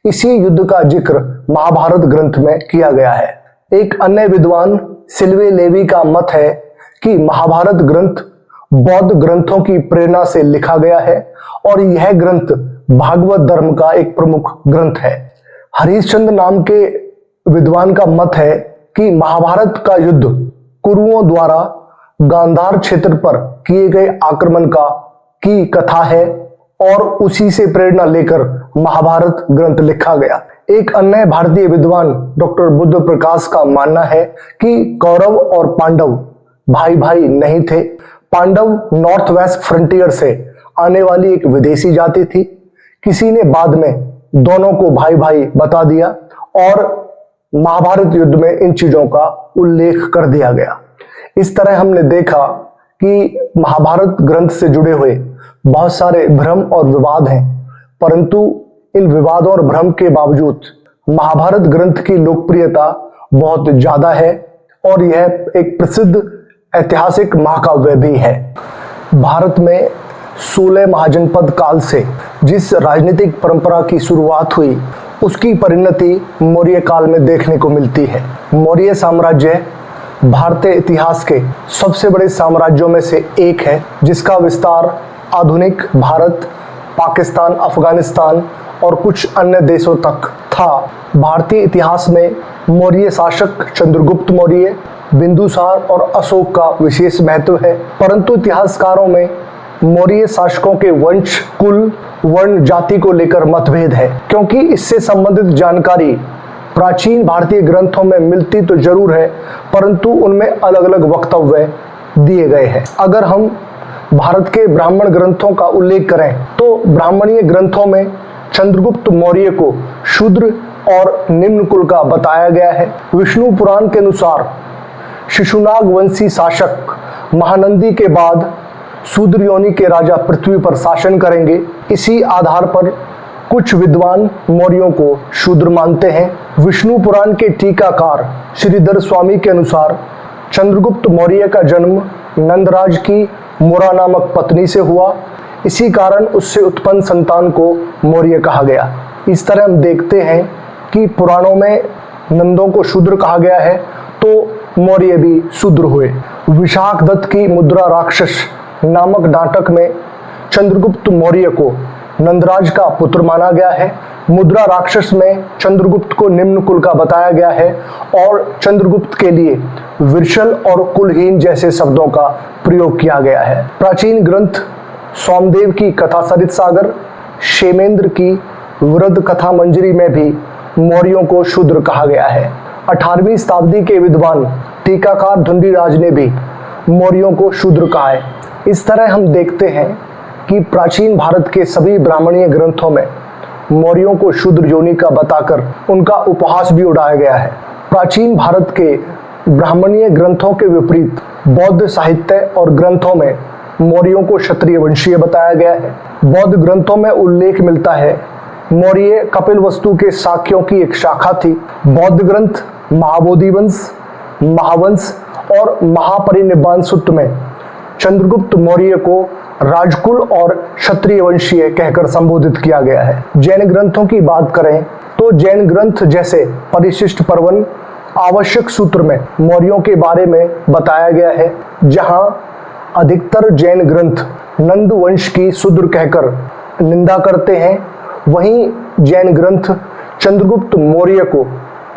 इसी युद्ध का जिक्र महाभारत ग्रंथ में किया गया है। एक अन्य विद्वान सिल्वे लेवी का मत है कि महाभारत ग्रंथ बौद्ध ग्रंथों की प्रेरणा से लिखा गया है और यह ग्रंथ भागवत धर्म का एक प्रमुख ग्रंथ है। हरिश्चंद्र नाम के विद्वान का मत है कि महाभारत का युद्ध कुरुओं द्वारा गांधार क्षेत्र पर किए गए आक्रमण की कथा है और उसी से प्रेरणा लेकर महाभारत ग्रंथ लिखा गया। एक अन्य भारतीय विद्वान डॉक्टर बुद्ध प्रकाश का मानना है कि कौरव और पांडव भाई भाई नहीं थे। पांडव नॉर्थ वेस्ट फ्रंटियर से आने वाली एक विदेशी जाति थी। किसी ने बाद में दोनों को भाई भाई बता दिया और महाभारत युद्ध में इन चीजों का उल्लेख कर दिया गया। इस तरह हमने देखा कि महाभारत ग्रंथ से जुड़े हुए बहुत सारे भ्रम और विवाद हैं, परंतु इन विवादों और भ्रम के बावजूद महाभारत ग्रंथ की लोकप्रियता बहुत ज्यादा है और यह एक प्रसिद्ध ऐतिहासिक महाकाव्य भी है। भारत में 16 महाजनपद काल से जिस राजनीतिक परंपरा की शुरुआत हुई उसकी परिणति मौर्य काल में देखने को मिलती है। मौर्य साम्राज्य भारतीय इतिहास के सबसे बड़े साम्राज्यों में से एक है, जिसका विस्तार आधुनिक भारत, पाकिस्तान, अफगानिस्तान और कुछ अन्य देशों तक था। भारतीय इतिहास में मौर्य शासक चंद्रगुप्त मौर्य, बिंदुसार और अशोक का विशेष महत्व है, परंतु इतिहासकारों में मौर्य शासकों के वंश, कुल, वर्ण, जाति को लेकर मतभेद है, क्योंकि इससे संबंधित जानकारी प्राचीन भारतीय ग्रंथों में मिलती तो जरूर है, परंतु उनमें अलग अलग वक्तव्य दिए गए हैं। अगर हम भारत के ब्राह्मण ग्रंथों का उल्लेख करें तो ब्राह्मणीय ग्रंथों में चंद्रगुप्त मौर्य को शूद्र और निम्न कुल का बताया गया है। विष्णु पुराण के अनुसार शिशुनाग वंशी शासक महानंदी के बाद शूद्र योनि के राजा पृथ्वी पर शासन करेंगे। इसी आधार पर कुछ विद्वान मौर्यों को शूद्र मानते हैं। विष्णु पुराण के टीकाकार श्रीधर स्वामी के अनुसार चंद्रगुप्त मौर्य का जन्म नंदराज की मुरा नामक पत्नी से हुआ, इसी कारण उससे उत्पन्न संतान को मौर्य कहा गया। इस तरह हम देखते हैं कि पुराणों में नंदों को शूद्र कहा गया है तो मौर्य भी शूद्र हुए। विशाख दत्त की मुद्रा राक्षस नामक नाटक में चंद्रगुप्त मौर्य को नंदराज का पुत्र माना गया है। मुद्रा राक्षस में चंद्रगुप्त को निम्न कुल का बताया गया है और चंद्रगुप्त के लिए विरशल और कुलहीन जैसे शब्दों का प्रयोग किया गया है। प्राचीन ग्रंथ सोमदेव की कथा सरित सागर, क्षेमेंद्र की वृद्ध कथा मंजरी में भी मौर्यों को शूद्र कहा गया है। 18वीं शताब्दी के विद्वान टीकाकार धुंडीराज ने भी मौर्यों को शूद्र कहा है। इस तरह हम देखते हैं कि प्राचीन भारत के सभी ब्राह्मणीय ग्रंथों में मौर्यों को शूद्र योनि का बताकर उनका उपहास भी उड़ाया गया है। प्राचीन भारत के ब्राह्मणीय ग्रंथों के विपरीत बौद्ध साहित्य और ग्रंथों में मौर्यों को क्षत्रिय वंशीय बताया गया है। बौद्ध ग्रंथों में उल्लेख मिलता है मौर्य कपिलवस्तु के शाक्यों की एक शाखा थी। बौद्ध ग्रंथ महाबोधि वंश, महावंश और महापरिनिब्बाण सूत्र में चंद्रगुप्त मौर्य को राजकुल और क्षत्रिय वंशीय कहकर संबोधित किया गया है। जैन ग्रंथों की बात करें तो जैन ग्रंथ जैसे परिशिष्ट पर्वन आवश्यक सूत्र में मौर्यों के बारे में बताया गया है, जहां अधिकतर जैन ग्रंथ नंद वंश की शूद्र कहकर निंदा करते हैं, वहीं जैन ग्रंथ चंद्रगुप्त मौर्य को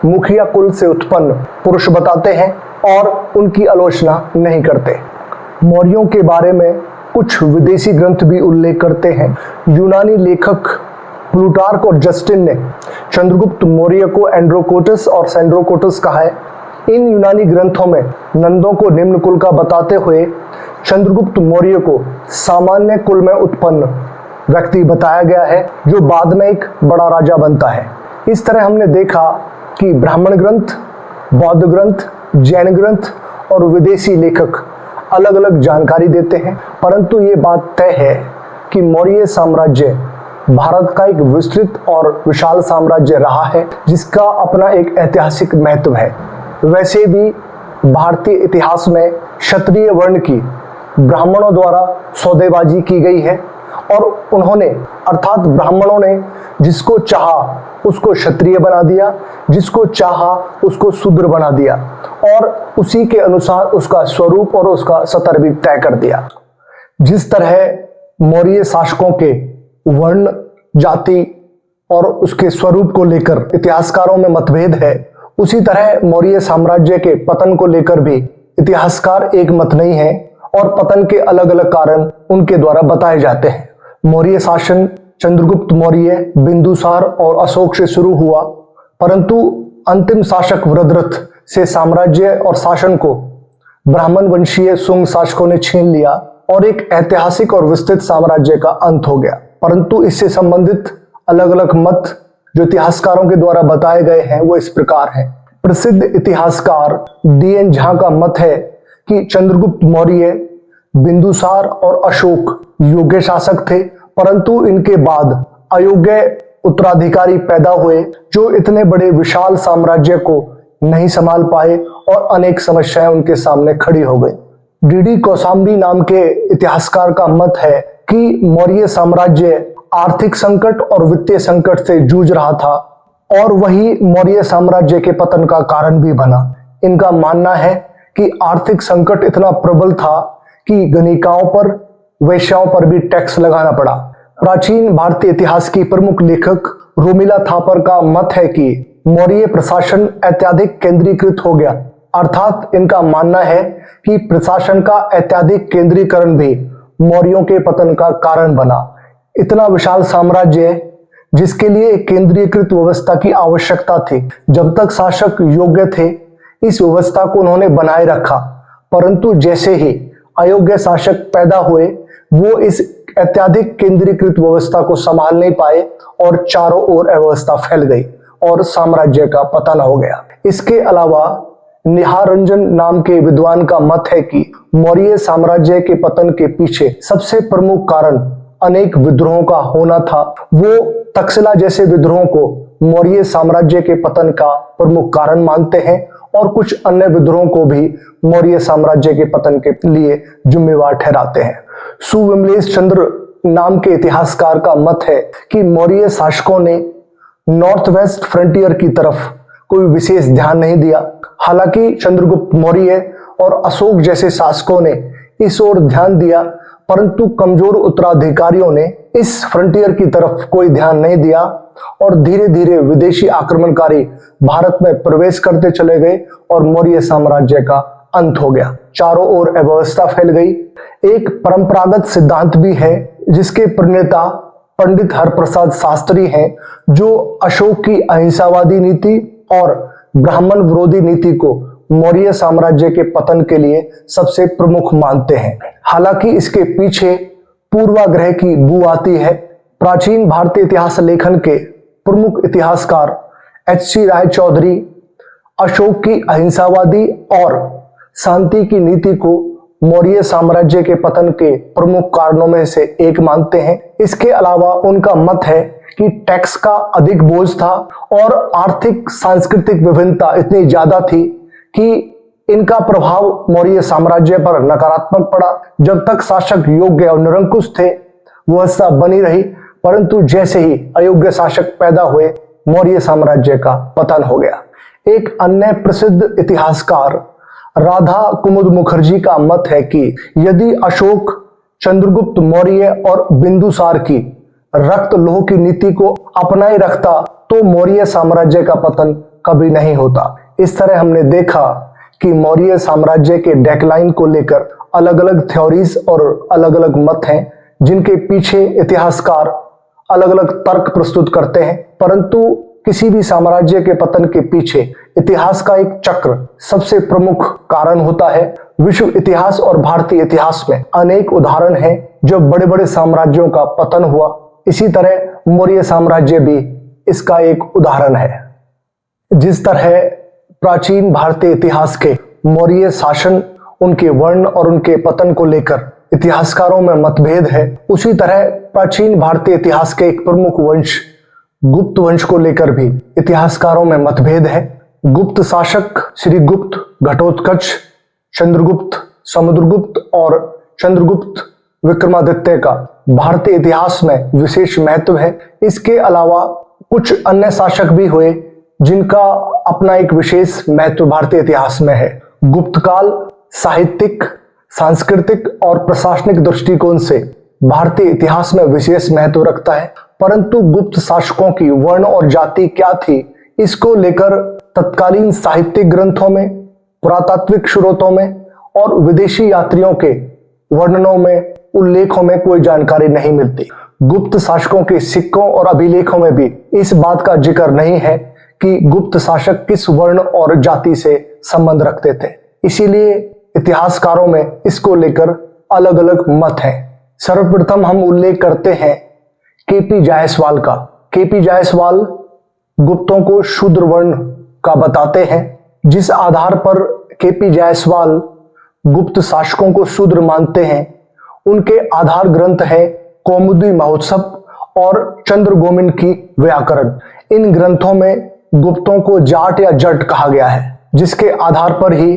मुखिया कुल से उत्पन्न पुरुष बताते हैं और उनकी आलोचना नहीं करते। मौर्यों के बारे में कुछ विदेशी ग्रंथ भी उल्लेख करते हैं। यूनानी लेखक प्लूटार्क और जस्टिन ने चंद्रगुप्त मौर्य को एंड्रोकोटस और सेंड्रोकोटस कहा है। इन यूनानी ग्रंथों में नंदों को निम्न कुल का बताते हुए चंद्रगुप्त मौर्य को सामान्य कुल में उत्पन्न व्यक्ति बताया गया है, जो बाद में एक बड़ा राजा बनता है। इस तरह हमने देखा कि ब्राह्मण ग्रंथ, बौद्ध ग्रंथ, जैन ग्रंथ और विदेशी लेखक अलग अलग जानकारी देते हैं, परंतु ये बात तय है कि मौर्य साम्राज्य भारत का एक विस्तृत और विशाल साम्राज्य रहा है, जिसका अपना एक ऐतिहासिक महत्व है। वैसे भी भारतीय इतिहास में क्षत्रिय वर्ण की ब्राह्मणों द्वारा सौदेबाजी की गई है और उन्होंने अर्थात ब्राह्मणों ने जिसको चाहा उसको क्षत्रिय बना दिया, जिसको चाहा उसको शूद्र बना दिया और उसी के अनुसार उसका स्वरूप और उसका सतर भी तय कर दिया। जिस तरह मौर्य शासकों के वर्ण, जाति और उसके स्वरूप को लेकर इतिहासकारों में मतभेद है, उसी तरह मौर्य साम्राज्य के पतन को लेकर भी इतिहासकार एक मत नहीं है और पतन के अलग अलग कारण उनके द्वारा बताए जाते हैं। मौर्य शासन चंद्रगुप्त मौर्य, बिंदुसार और अशोक से शुरू हुआ, परंतु अंतिम शासक वृद्धरथ से साम्राज्य और शासन को ब्राह्मण वंशीय शुंग शासकों ने छीन लिया और एक ऐतिहासिक और विस्तृत साम्राज्य का अंत हो गया। परंतु इससे संबंधित अलग अलग मत जो इतिहासकारों के द्वारा बताए गए हैं वो इस प्रकार हैं। प्रसिद्ध इतिहासकार D.N. झा का मत है कि चंद्रगुप्त मौर्य, बिंदुसार और अशोक योग्य शासक थे, परंतु इनके बाद अयोग्य उत्तराधिकारी पैदा हुए जो इतने बड़े विशाल साम्राज्य को नहीं संभाल पाए और अनेक समस्याएं उनके सामने खड़ी हो गई। D.D. कौशाम्बी नाम के इतिहासकार का मत है कि मौर्य साम्राज्य आर्थिक संकट और वित्तीय संकट से जूझ रहा था और वही मौर्य साम्राज्य के पतन का कारण भी बना। इनका मानना है कि आर्थिक संकट इतना प्रबल था कि गणिकाओं पर, वेश्याओं पर भी टैक्स लगाना पड़ा। प्राचीन भारतीय इतिहास की प्रमुख लेखक रोमिला थापर का मत है कि मौर्य प्रशासन अत्यधिक केंद्रीकृत हो गया, अर्थात इनका मानना है कि प्रशासन का अत्यधिक केंद्रीकरण भी मौर्यों के पतन का कारण बना। इतना विशाल साम्राज्य जिसके लिए एक केंद्रीकृत व्यवस्था की आवश्यकता थी, जब तक शासक योग्य थे इस व्यवस्था को उन्होंने बनाए रखा, परंतु जैसे ही अयोग्य शासक पैदा हुए वो इस अत्यधिक केंद्रीकृत व्यवस्था को संभाल नहीं पाए और चारों ओर अव्यवस्था फैल गई और साम्राज्य का पतन हो गया। इसके अलावा निहार रंजन नाम के विद्वान का मत है कि मौर्य साम्राज्य के पतन के पीछे सबसे प्रमुख कारण अनेक विद्रोहों का होना था। वो तक्षशिला जैसे विद्रोहों को मौर्य साम्राज्य के पतन का प्रमुख कारण मानते हैं और कुछ अन्य विद्रोहों को भी मौर्य साम्राज्य के पतन के लिए जिम्मेवार ठहराते हैं। सुविमलेश चंद्र नाम के इतिहासकार का मत है कि मौर्य शासकों ने नॉर्थ वेस्ट फ्रंटियर की तरफ कोई विशेष ध्यान नहीं दिया। हालांकि चंद्रगुप्त मौर्य और अशोक जैसे शासकों ने इस ओर ध्यान दिया, परंतु कमजोर उत्तराधिकारियों ने इस फ्रंटियर की तरफ कोई ध्यान नहीं दिया और धीरे धीरे विदेशी आक्रमणकारी भारत में प्रवेश करते चले गए और मौर्य साम्राज्य का अंत हो गया। चारों ओर अव्यवस्था फैल गई। एक परंपरागत सिद्धांत भी है जिसके प्रणेता पंडित हरप्रसाद शास्त्री हैं, जो अशोक की अहिंसावादी नीति और ब्राह्मण विरोधी नीति को मौर्य साम्राज्य के पतन के लिए सबसे प्रमुख मानते हैं। हालांकि इसके पीछे पूर्वाग्रह की बू आती है। प्राचीन भारतीय इतिहास लेखन के प्रमुख इतिहासकार H.C. राय चौधरी अशोक की अहिंसावादी और शांति की नीति को मौर्य साम्राज्य के पतन के प्रमुख कारणों में से एक मानते हैं। इसके अलावा उनका मत है कि टैक्स का अधिक बोझ था और आर्थिक सांस्कृतिक विभिन्नता इतनी ज्यादा थी कि इनका प्रभाव मौर्य साम्राज्य पर नकारात्मक पड़ा। जब तक शासक योग्य और निरंकुश थे व्यवस्था बनी रही, परंतु जैसे ही अयोग्य शासक पैदा हुए मौर्य साम्राज्य का पतन हो गया। एक अन्य प्रसिद्ध इतिहासकार राधा कुमुद मुखर्जी का मत है कि यदि अशोक, चंद्रगुप्त मौर्य और बिंदुसार की रक्त लोह की नीति को अपनाए रखता तो मौर्य साम्राज्य का पतन कभी नहीं होता। इस तरह हमने देखा कि मौर्य साम्राज्य के डेक्लाइन को लेकर अलग अलग थ्योरीज और अलग अलग मत हैं, जिनके पीछे इतिहासकार अलग अलग तर्क प्रस्तुत करते हैं, परंतु किसी भी साम्राज्य के पतन के पीछे इतिहास का एक चक्र सबसे प्रमुख कारण होता है। विश्व इतिहास और भारतीय इतिहास में अनेक उदाहरण हैं जब बड़े बड़े साम्राज्यों का पतन हुआ। इसी तरह मौर्य साम्राज्य भी इसका एक उदाहरण है। जिस तरह प्राचीन भारतीय इतिहास के मौर्य शासन, उनके वर्ण और उनके पतन को लेकर इतिहासकारों में मतभेद है, उसी तरह प्राचीन भारतीय इतिहास के एक प्रमुख वंश गुप्त वंश को लेकर भी इतिहासकारों में मतभेद है। गुप्त शासक श्री गुप्त, घटोत्कच, चंद्रगुप्त, समुद्रगुप्त और चंद्रगुप्त विक्रमादित्य का भारतीय इतिहास में विशेष महत्व है। इसके अलावा कुछ अन्य शासक भी हुए जिनका अपना एक विशेष महत्व भारतीय इतिहास में है। गुप्त काल साहित्यिक, सांस्कृतिक और प्रशासनिक दृष्टिकोण से भारतीय इतिहास में विशेष महत्व रखता है, परंतु गुप्त शासकों की वर्ण और जाति क्या थी, इसको लेकर तत्कालीन साहित्यिक ग्रंथों में, पुरातात्विक स्रोतों में और विदेशी यात्रियों के वर्णनों में, उल्लेखों में कोई जानकारी नहीं मिलती। गुप्त शासकों के सिक्कों और अभिलेखों में भी इस बात का जिक्र नहीं है कि गुप्त शासक किस वर्ण और जाति से संबंध रखते थे। इसीलिए इतिहासकारों में इसको लेकर अलग अलग मत हैं। सर्वप्रथम हम उल्लेख करते हैं केपी जायसवाल का। केपी जायसवाल गुप्तों को शूद्र वर्ण का बताते हैं, जिस आधार पर केपी जायसवाल गुप्त शासकों को शूद्र मानते हैं उनके आधार ग्रंथ है कौमुदी महोत्सव और चंद्रगोमिन की व्याकरण। इन ग्रंथों में गुप्तों को जाट या जट कहा गया है, जिसके आधार पर ही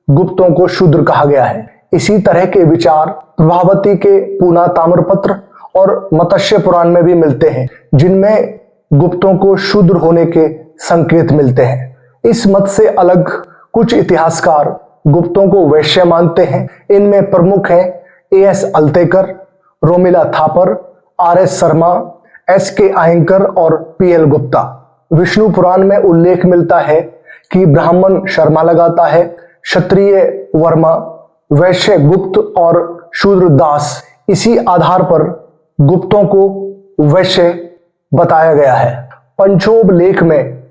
गुप्तों को शूद्र कहा गया है। इसी तरह के विचार प्रभावती के पूना ताम्रपत्र और मत्स्य पुराण में भी मिलते हैं, जिनमें गुप्तों को शूद्र होने के संकेत मिलते हैं। इस मत से अलग कुछ इतिहासकार गुप्तों को वैश्य मानते हैं। इनमें प्रमुख हैं A.S. Altekar, Romila Thapar, R.S. Sharma, S.K. अयंकर और P.L. गुप्ता। विष्णु पुराण में उल्लेख मिलता है कि ब्राह्मण शर्मा लगाता है, क्षत्रिय वर्मा, वैश्य गुप्त और शूद्र दास। इसी आधार पर गुप्तों को वैश्य बताया गया है। पंचोब लेख में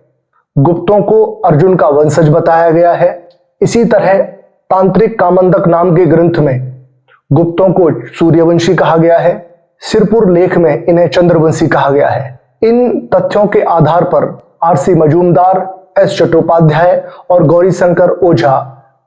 गुप्तों को अर्जुन का वंशज बताया गया है। इसी तरह तांत्रिक कामंदक नाम के ग्रंथ में गुप्तों को सूर्यवंशी कहा गया है। सिरपुर लेख में इन्हें चंद्रवंशी कहा गया है। इन तथ्यों के आधार पर R.C. मजूमदार, S. चट्टोपाध्याय और गौरीशंकर ओझा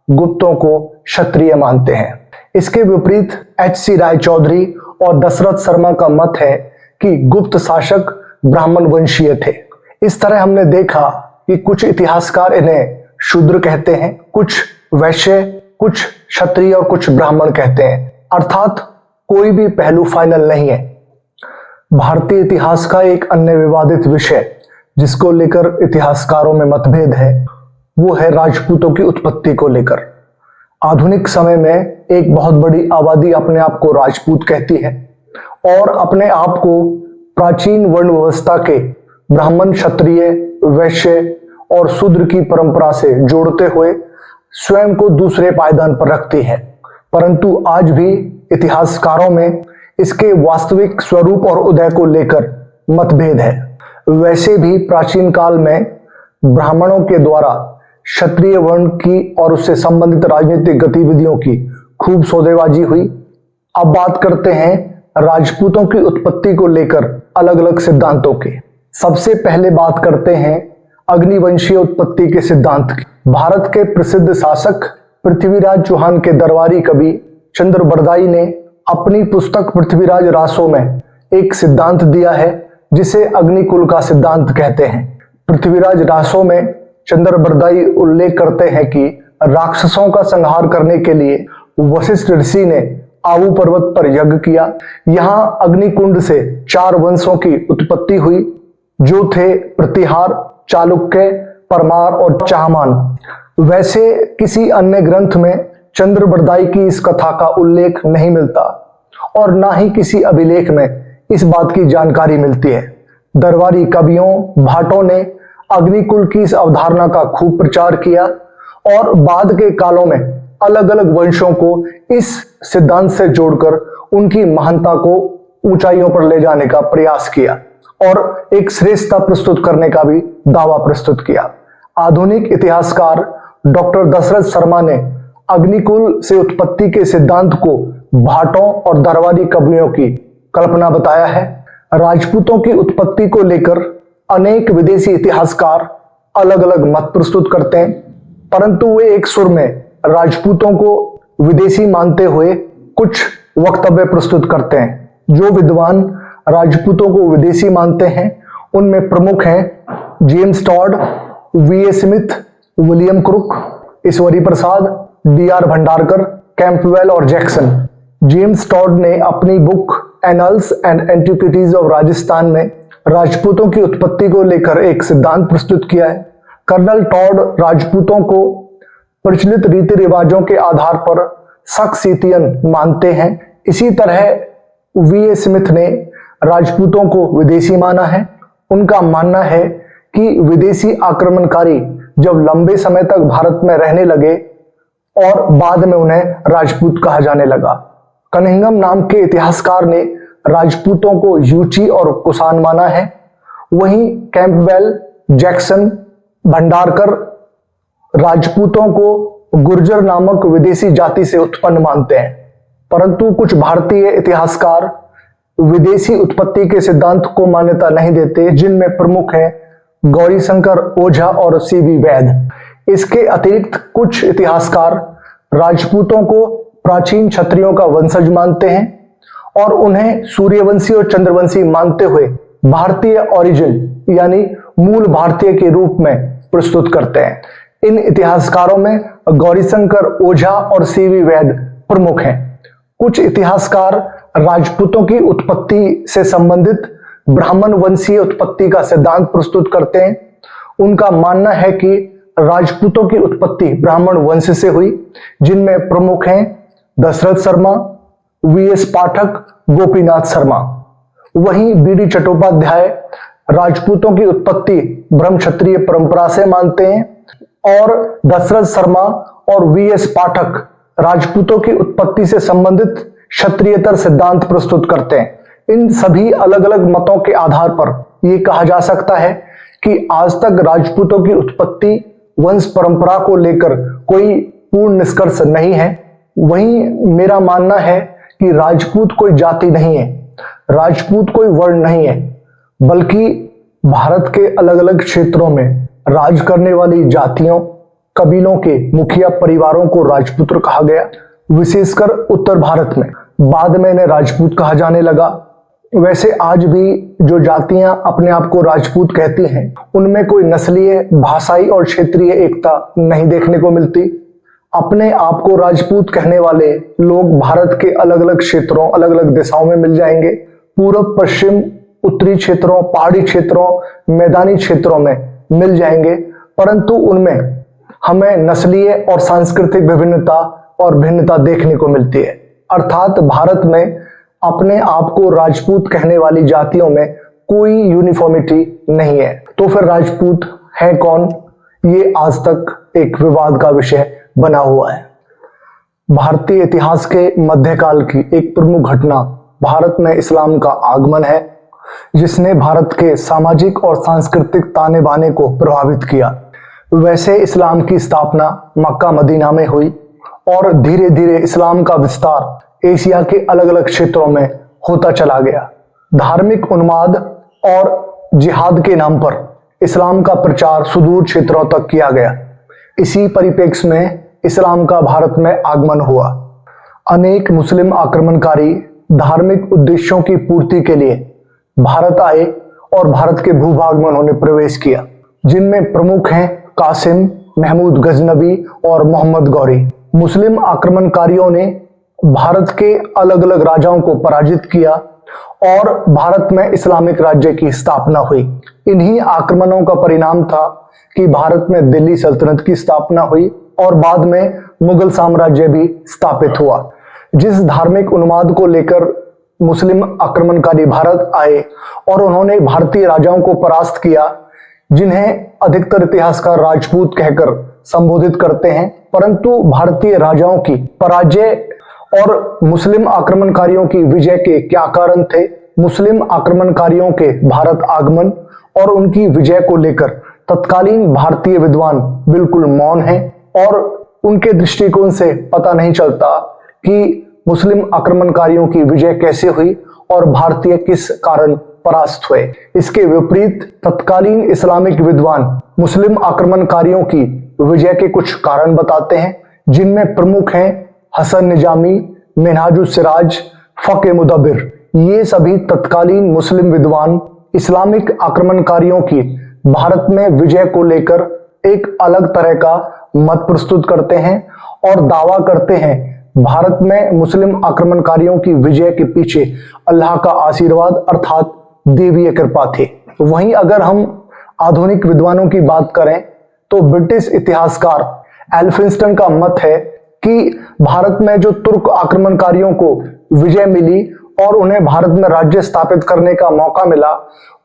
गुप्तों को क्षत्रिय मानते हैं। इसके विपरीत H.C. रायचौधरी और दशरथ शर्मा का मत है कि गुप्त शासक ब्राह्मण वंशीय थे। इस तरह हमने देखा कि कुछ इतिहासकार इन्हें शूद्र कहते हैं, कुछ वैश्य, कुछ क्षत्रिय और कुछ ब्राह्मण कहते हैं। अर्थात कोई भी पहलू फाइनल नहीं है। भारतीय इतिहास का एक अन्य विवादित विषय जिसको लेकर इतिहासकारों में मतभेद है, वो है राजपूतों की उत्पत्ति को लेकर। आधुनिक समय में एक बहुत बड़ी आबादी अपने आप को राजपूत कहती है और अपने आप को प्राचीन वर्ण व्यवस्था के ब्राह्मण, क्षत्रिय, वैश्य और शूद्र की परंपरा से जोड़ते हुए स्वयं को दूसरे पायदान पर रखती है। परंतु आज भी इतिहासकारों में इसके वास्तविक स्वरूप और उदय को लेकर मतभेद है। वैसे भी प्राचीन काल में ब्राह्मणों के द्वारा क्षत्रिय वर्ण की और उससे संबंधित राजनीतिक गतिविधियों की खूब सौदेबाजी हुई। अब बात करते हैं राजपूतों की उत्पत्ति को लेकर अलग अलग सिद्धांतों के। सबसे पहले बात करते हैं अग्निवंशीय उत्पत्ति के सिद्धांत की। भारत के प्रसिद्ध शासक पृथ्वीराज चौहान के दरबारी कवि चंद्रबरदाई ने अपनी पुस्तक पृथ्वीराज रासो में एक सिद्धांत दिया है जिसे अग्निकुल का सिद्धांत कहते हैं। पृथ्वीराज रासो में चंद्रबरदाई उल्लेख करते हैं कि राक्षसों का संहार करने के लिए वशिष्ठ ऋषि ने आबू पर्वत पर यज्ञ किया। यहाँ अग्निकुंड से 4 वंशों की उत्पत्ति हुई जो थे प्रतिहार, चालुक्य, परमार और चाहमान। वैसे किसी अन्य ग्रंथ में चंद्रबरदाई की इस कथा का उल्लेख नहीं मिलता और ना ही किसी अभिलेख में इस बात की जानकारी मिलती है। दरबारी कवियों, भाटों ने अग्निकुल की इस अवधारणा का खूब प्रचार किया और बाद के कालों में अलग अलग वंशों को इस सिद्धांत से जोड़कर उनकी महानता को ऊंचाइयों पर ले जाने का प्रयास किया और एक श्रेष्ठता प्रस्तुत करने का भी दावा प्रस्तुत किया। आधुनिक इतिहासकार डॉक्टर दशरथ शर्मा ने अग्निकुल से उत्पत्ति के सिद्धांत को भाटों और दरबारी कवियों की कल्पना बताया है। राजपूतों की उत्पत्ति को लेकर अनेक विदेशी इतिहासकार अलग अलग मत प्रस्तुत करते हैं, परंतु वे एक सुर में राजपूतों को विदेशी मानते हुए कुछ वक्तव्य प्रस्तुत करते हैं। जो विद्वान राजपूतों को विदेशी मानते हैं उनमें प्रमुख हैं James Tod, V.A. Smith, William Crooke, Ishwari Prasad, D.R. Bhandarkar, Campbell और जैक्सन। जेम्स टॉड ने अपनी book Annals and Antiquities of Rajasthan में राजपूतों की उत्पत्ति को लेकर एक सिद्धांत प्रस्तुत किया है। कर्नल टॉड राजपूतों को प्रचलित रीति रिवाजों के आधार पर सक्सीतियन मानते हैं। इसी तरह V.A. स्मिथ ने राजपूतों को विदेशी माना है। उनका मानना है कि विदेशी आक्रमणकारी जब लंबे समय तक भारत में रहने लगे और बाद में उन्हें राजपूत कहा जाने लगा। कनिंघम नाम के इतिहासकार ने राजपूतों को यूची और कुषाण माना है। वहीं कैंपबेल, जैक्सन, भंडारकर राजपूतों को गुर्जर नामक विदेशी जाति से उत्पन्न मानते हैं, परंतु कुछ भारतीय इतिहासकार विदेशी उत्पत्ति के सिद्धांत को मान्यता नहीं देते, जिनमें प्रमुख हैं गौरीशंकर ओझा और सीवी वैद। इसके अतिरिक्त कुछ इतिहासकार राजपूतों को प्राचीन क्षत्रियों का वंशज मानते हैं और उन्हें सूर्यवंशी और चंद्रवंशी मानते हुए भारतीय ओरिजिन यानी मूल भारतीय के रूप में प्रस्तुत करते हैं। इन इतिहासकारों में गौरीशंकर ओझा और सीवी वैद प्रमुख हैं। कुछ इतिहासकार राजपूतों की उत्पत्ति से संबंधित ब्राह्मण वंशीय उत्पत्ति का सिद्धांत प्रस्तुत करते हैं। उनका मानना है कि राजपूतों की उत्पत्ति ब्राह्मण वंश से हुई, जिनमें प्रमुख हैं दशरथ शर्मा, वीएस पाठक, गोपीनाथ शर्मा। वहीं बीडी चट्टोपाध्याय राजपूतों की उत्पत्ति ब्रह्म क्षत्रिय परंपरा से मानते हैं और दशरथ शर्मा और वीएस पाठक राजपूतों की उत्पत्ति से संबंधित क्षत्रियतर सिद्धांत प्रस्तुत करते हैं। इन सभी अलग अलग मतों के आधार पर यह कहा जा सकता है कि आज तक राजपूतों की उत्पत्ति वंश परंपरा को लेकर कोई पूर्ण निष्कर्ष नहीं है। वहीं मेरा मानना है कि राजपूत कोई जाति नहीं है, राजपूत कोई वर्ण नहीं है, बल्कि भारत के अलग अलग क्षेत्रों में राज करने वाली जातियों, कबीलों के मुखिया परिवारों को राजपुत्र कहा गया। विशेषकर उत्तर भारत में बाद में इन्हें राजपूत कहा जाने लगा। वैसे आज भी जो जातियां अपने आप को राजपूत कहती हैं, उनमें कोई नस्लीय, भाषाई और क्षेत्रीय एकता नहीं देखने को मिलती। अपने आप को राजपूत कहने वाले लोग भारत के अलग अलग क्षेत्रों, अलग अलग दिशाओं में मिल जाएंगे। पूर्व, पश्चिम, उत्तरी क्षेत्रों, पहाड़ी क्षेत्रों, मैदानी क्षेत्रों में मिल जाएंगे, परंतु उनमें हमें नस्लीय और सांस्कृतिक विभिन्नता और भिन्नता देखने को मिलती है। अर्थात भारत में अपने आप को राजपूत कहने वाली जातियों में कोई यूनिफॉर्मिटी नहीं है। तो फिर राजपूत है कौन, ये आज तक एक विवाद का विषय बना हुआ है। भारतीय इतिहास के मध्यकाल की एक प्रमुख घटना भारत में इस्लाम का आगमन है, जिसने भारत के सामाजिक और सांस्कृतिक ताने बाने को प्रभावित किया। वैसे इस्लाम की स्थापना मक्का मदीना में हुई और धीरे धीरे इस्लाम का विस्तार एशिया के अलग अलग क्षेत्रों में होता चला गया। धार्मिक उन्माद और जिहाद के नाम पर इस्लाम का प्रचार सुदूर क्षेत्रों तक किया गया। इसी परिप्रेक्ष्य में इस्लाम का भारत में आगमन हुआ। अनेक मुस्लिम आक्रमणकारी धार्मिक उद्देश्यों की पूर्ति के लिए भारत आए और भारत के भूभाग में उन्होंने प्रवेश किया, जिनमें प्रमुख हैं कासिम, महमूद गजनबी और मोहम्मद गौरी। मुस्लिम आक्रमणकारियों ने भारत के अलग अलग राजाओं को पराजित किया और भारत में इस्लामिक राज्य की स्थापना हुई। इन्हीं आक्रमणों का परिणाम था कि भारत में दिल्ली सल्तनत की स्थापना हुई और बाद में मुगल साम्राज्य भी स्थापित हुआ। जिस धार्मिक उन्माद को लेकर मुस्लिम आक्रमणकारी भारत आए और उन्होंने भारतीय राजाओं को परास्त किया, जिन्हें अधिकतर इतिहासकार राजपूत कहकर संबोधित करते हैं, परंतु भारतीय राजाओं की पराजय और मुस्लिम आक्रमणकारियों की विजय के क्या कारण थे? मुस्लिम आक्रमणकारियों के भारत आगमन और उनकी विजय को लेकर तत्कालीन भारतीय विद्वान बिल्कुल मौन हैं और उनके दृष्टिकोण से पता नहीं चलता कि मुस्लिम आक्रमणकारियों की विजय कैसे हुई और भारतीय किस कारण परास्त हुए। इसके विपरीत तत्कालीन इस्लामिक विद्वान मुस्लिम आक्रमणकारियों की विजय के कुछ कारण बताते हैं, जिनमें प्रमुख हैं हसन निजामी, मिनहाजुस सिराज, फक़े मुदब्बिर। ये सभी तत्कालीन मुस्लिम विद्वान इस्लामिक आक्रमणकारियों की भारत में विजय को लेकर एक अलग तरह का मत प्रस्तुत करते हैं और दावा करते हैं भारत में मुस्लिम आक्रमणकारियों की विजय के पीछे अल्लाह का आशीर्वाद अर्थात देवीय कृपा थी। वहीं अगर हम आधुनिक विद्वानों की बात करें तो ब्रिटिश इतिहासकार एल्फिंस्टन का मत है कि भारत में जो तुर्क आक्रमणकारियों को विजय मिली और उन्हें भारत में राज्य स्थापित करने का मौका मिला,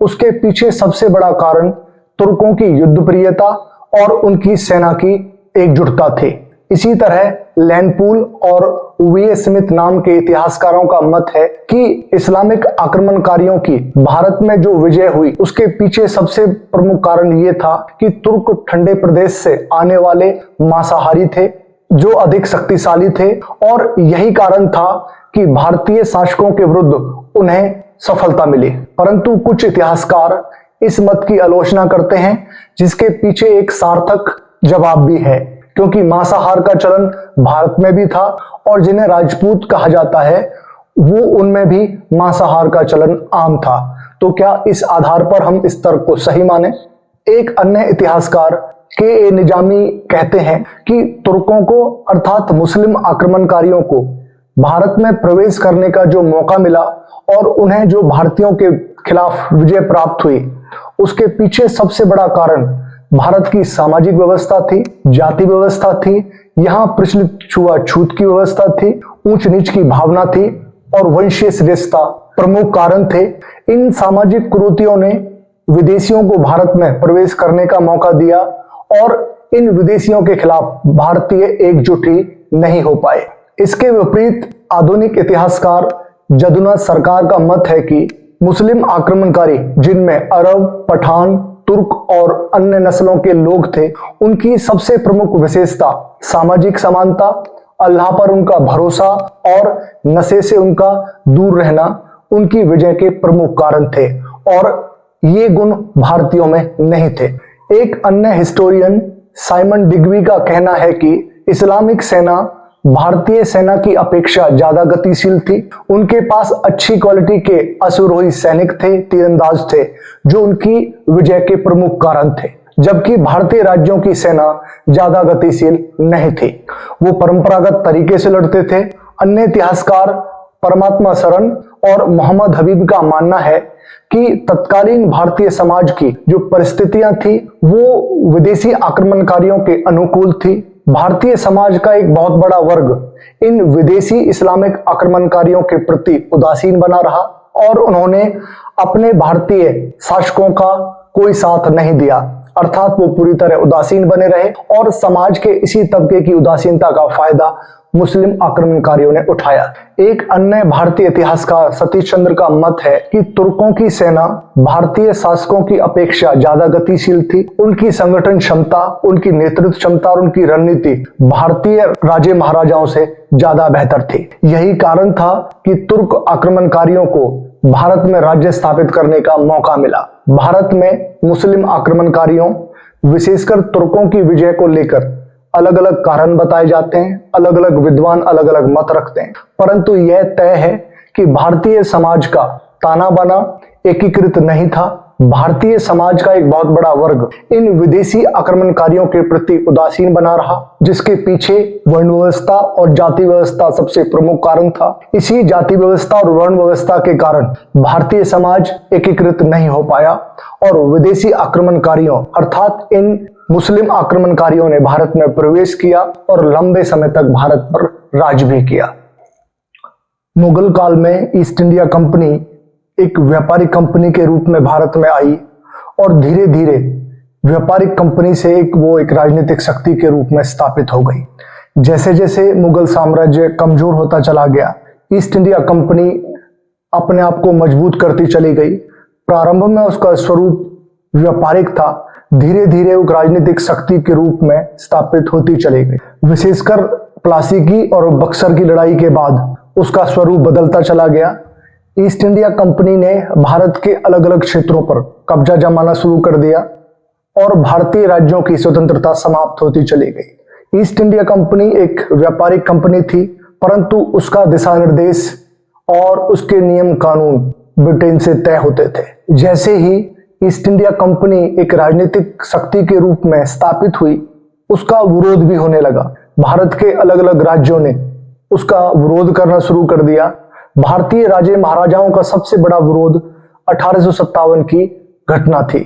उसके पीछे सबसे बड़ा कारण तुर्कों की युद्ध प्रियता और उनकी सेना की एकजुटता थी। इसी तरह लैंडपूल और वी स्मिथ नाम के इतिहासकारों का मत है कि इस्लामिक आक्रमणकारियों की भारत में जो विजय हुई उसके पीछे सबसे प्रमुख कारण ये था कि तुर्क ठंडे प्रदेश से आने वाले मांसाहारी थे जो अधिक शक्तिशाली थे, और यही कारण था कि भारतीय शासकों के विरुद्ध उन्हें सफलता मिली। परंतु कुछ इतिहासकार इस मत की आलोचना करते हैं जिसके पीछे एक सार्थक जवाब भी है, क्योंकि मांसाहार का चलन भारत में भी था और जिन्हें राजपूत कहा जाता है वो उनमें भी मांसाहार का चलन आम था। तो क्या इस आधार पर हम इस तर्क को सही माने? एक अन्य इतिहासकार के निजामी कहते हैं कि तुर्कों को अर्थात मुस्लिम आक्रमणकारियों को भारत में प्रवेश करने का जो मौका मिला और उन्हें जो भारतीयों के खिलाफ विजय प्राप्त हुई उसके पीछे सबसे बड़ा कारण भारत की सामाजिक व्यवस्था थी, जाति व्यवस्था थी, यहाँ प्रचलित छुआछूत की व्यवस्था थी, ऊंच नीच की भावना थी और वंशीय श्रेष्ठता प्रमुख कारण थे। इन सामाजिक कुरीतियों ने विदेशियों को भारत में प्रवेश करने का मौका दिया और इन विदेशियों के खिलाफ भारतीय एकजुट ही नहीं हो पाए। इसके विपरीत आधुनिक इतिहासकार जदुनाथ सरकार का मत है कि मुस्लिम आक्रमणकारी जिनमें अरब, पठान, तुर्क और अन्य नस्लों के लोग थे, उनकी सबसे प्रमुख विशेषता सामाजिक समानता, अल्लाह पर उनका भरोसा और नशे से उनका दूर रहना उनकी विजय के प्रमुख कारण थे और ये गुण भारतीयों में नहीं थे। एक अन्य हिस्टोरियन साइमन डिग्वी का कहना है कि इस्लामिक सेना भारतीय सेना की अपेक्षा ज्यादा गतिशील थी। उनके पास अच्छी क्वालिटी के अश्वारोही सैनिक थे, तीरंदाज थे, जो उनकी विजय के प्रमुख कारण थे, जबकि भारतीय राज्यों की सेना ज्यादा गतिशील नहीं थी। वो परंपरागत तरीके से लड़ते थे। अन्य इतिहासकार परमात्मा शरण और मोहम्मद हबीब का मानना है कि तत्कालीन भारतीय समाज की जो परिस्थितियां थी वो विदेशी आक्रमणकारियों के अनुकूल थी। भारतीय समाज का एक बहुत बड़ा वर्ग इन विदेशी इस्लामिक आक्रमणकारियों के प्रति उदासीन बना रहा और उन्होंने अपने भारतीय शासकों का कोई साथ नहीं दिया, अर्थात वो पूरी तरह उदासीन बने रहे और समाज के इसी तबके की उदासीनता का फायदा मुस्लिम आक्रमणकारियों ने उठाया। एक अन्य भारतीय इतिहासकार सतीश चंद्र का मत है कि तुर्कों की सेना भारतीय शासकों की अपेक्षा ज्यादा गतिशील थी। उनकी संगठन क्षमता, उनकी नेतृत्व क्षमता और उनकी रणनीति भारतीय राजे महाराजाओं से ज्यादा बेहतर थी। यही कारण था कि तुर्क आक्रमणकारियों को भारत में राज्य स्थापित करने का मौका मिला। भारत में मुस्लिम आक्रमणकारियों विशेषकर तुर्कों की विजय को लेकर अलग अलग कारण बताए जाते हैं, अलग अलग विद्वान अलग अलग मत रखते हैं, परंतु यह तय है कि भारतीय समाज का ताना बाना एकीकृत नहीं था। भारतीय समाज का एक बहुत बड़ा वर्ग इन विदेशी आक्रमणकारियों के प्रति उदासीन बना रहा, जिसके पीछे वर्ण व्यवस्था और जाति व्यवस्था सबसे प्रमुख कारण था। इसी जाति व्यवस्था और वर्ण व्यवस्था के कारण भारतीय समाज एकीकृत नहीं हो पाया और विदेशी आक्रमणकारियों अर्थात इन मुस्लिम आक्रमणकारियों ने भारत में प्रवेश किया और लंबे समय तक भारत पर राज भी किया। मुगल काल में ईस्ट इंडिया कंपनी एक व्यापारिक कंपनी के रूप में भारत में आई और धीरे धीरे व्यापारिक कंपनी से एक राजनीतिक शक्ति के रूप में स्थापित हो गई। जैसे जैसे मुगल साम्राज्य कमजोर होता चला गया, ईस्ट इंडिया कंपनी अपने आप को मजबूत करती चली गई। प्रारंभ में उसका स्वरूप व्यापारिक था, धीरे धीरे वो राजनीतिक शक्ति के रूप में स्थापित होती चली गई। विशेषकर प्लासी की और बक्सर की लड़ाई के बाद उसका स्वरूप बदलता चला गया। ईस्ट इंडिया कंपनी ने भारत के अलग अलग क्षेत्रों पर कब्जा जमाना शुरू कर दिया और भारतीय राज्यों की स्वतंत्रता समाप्त होती चली गई। ईस्ट इंडिया कंपनी एक व्यापारिक कंपनी थी, परंतु उसका दिशा निर्देश और उसके नियम कानून ब्रिटेन से तय होते थे। जैसे ही ईस्ट इंडिया कंपनी एक राजनीतिक शक्ति के रूप में स्थापित हुई, उसका विरोध भी होने लगा। भारत के अलग अलग राज्यों ने उसका विरोध करना शुरू कर दिया। भारतीय राजे महाराजाओं का सबसे बड़ा विरोध 1857 की घटना थी,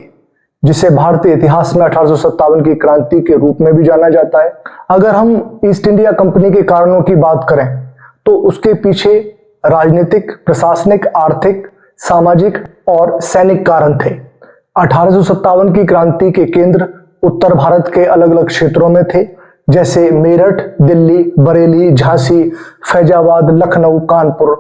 जिसे भारतीय इतिहास में 1857 की क्रांति के रूप में भी जाना जाता है। अगर हम ईस्ट इंडिया कंपनी के कारणों की बात करें तो उसके पीछे राजनीतिक, प्रशासनिक, आर्थिक, सामाजिक और सैनिक कारण थे। 1857 की क्रांति के केंद्र उत्तर भारत के अलग अलग क्षेत्रों में थे, जैसे मेरठ, दिल्ली, बरेली, झांसी, फैजाबाद, लखनऊ, कानपुर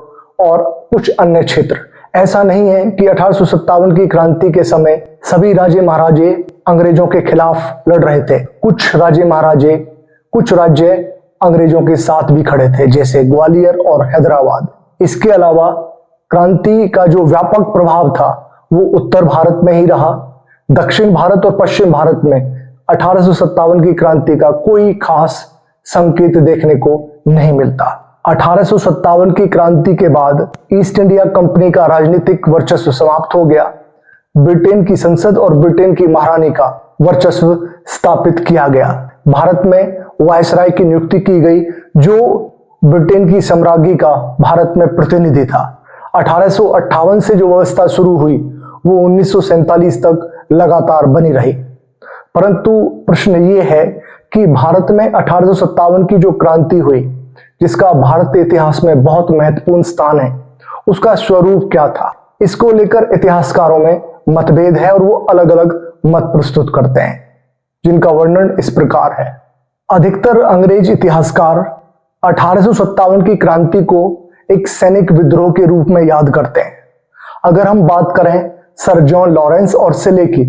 और कुछ अन्य क्षेत्र। ऐसा नहीं है कि 1857 की क्रांति के समय सभी राजे महाराजे अंग्रेजों के खिलाफ लड़ रहे थे। कुछ राजे महाराजे, कुछ राज्य अंग्रेजों के साथ भी खड़े थे, जैसे ग्वालियर और हैदराबाद। इसके अलावा क्रांति का जो व्यापक प्रभाव था वो उत्तर भारत में ही रहा। दक्षिण भारत और पश्चिम भारत में 1857 की क्रांति का कोई खास संकेत देखने को नहीं मिलता। 1857 की क्रांति के बाद ईस्ट इंडिया कंपनी का राजनीतिक वर्चस्व समाप्त हो गया। ब्रिटेन की संसद और ब्रिटेन की महारानी का वर्चस्व स्थापित किया गया। भारत में वायसराय की नियुक्ति की गई, जो ब्रिटेन की साम्राज्ञी का भारत में प्रतिनिधि था। 1858 से जो व्यवस्था शुरू हुई वो 1947 तक लगातार बनी रही। परंतु प्रश्न ये है कि भारत में 1857 की जो क्रांति हुई, जिसका भारत के इतिहास में बहुत महत्वपूर्ण स्थान है, उसका स्वरूप क्या था? इसको लेकर इतिहासकारों में मतभेद है और वो अलग अलग मत प्रस्तुत करते हैं, जिनका वर्णन इस प्रकार है। अधिकतर अंग्रेज इतिहासकार 1857 की क्रांति को एक सैनिक विद्रोह के रूप में याद करते हैं। अगर हम बात करें सर जॉन लॉरेंस और सिले की,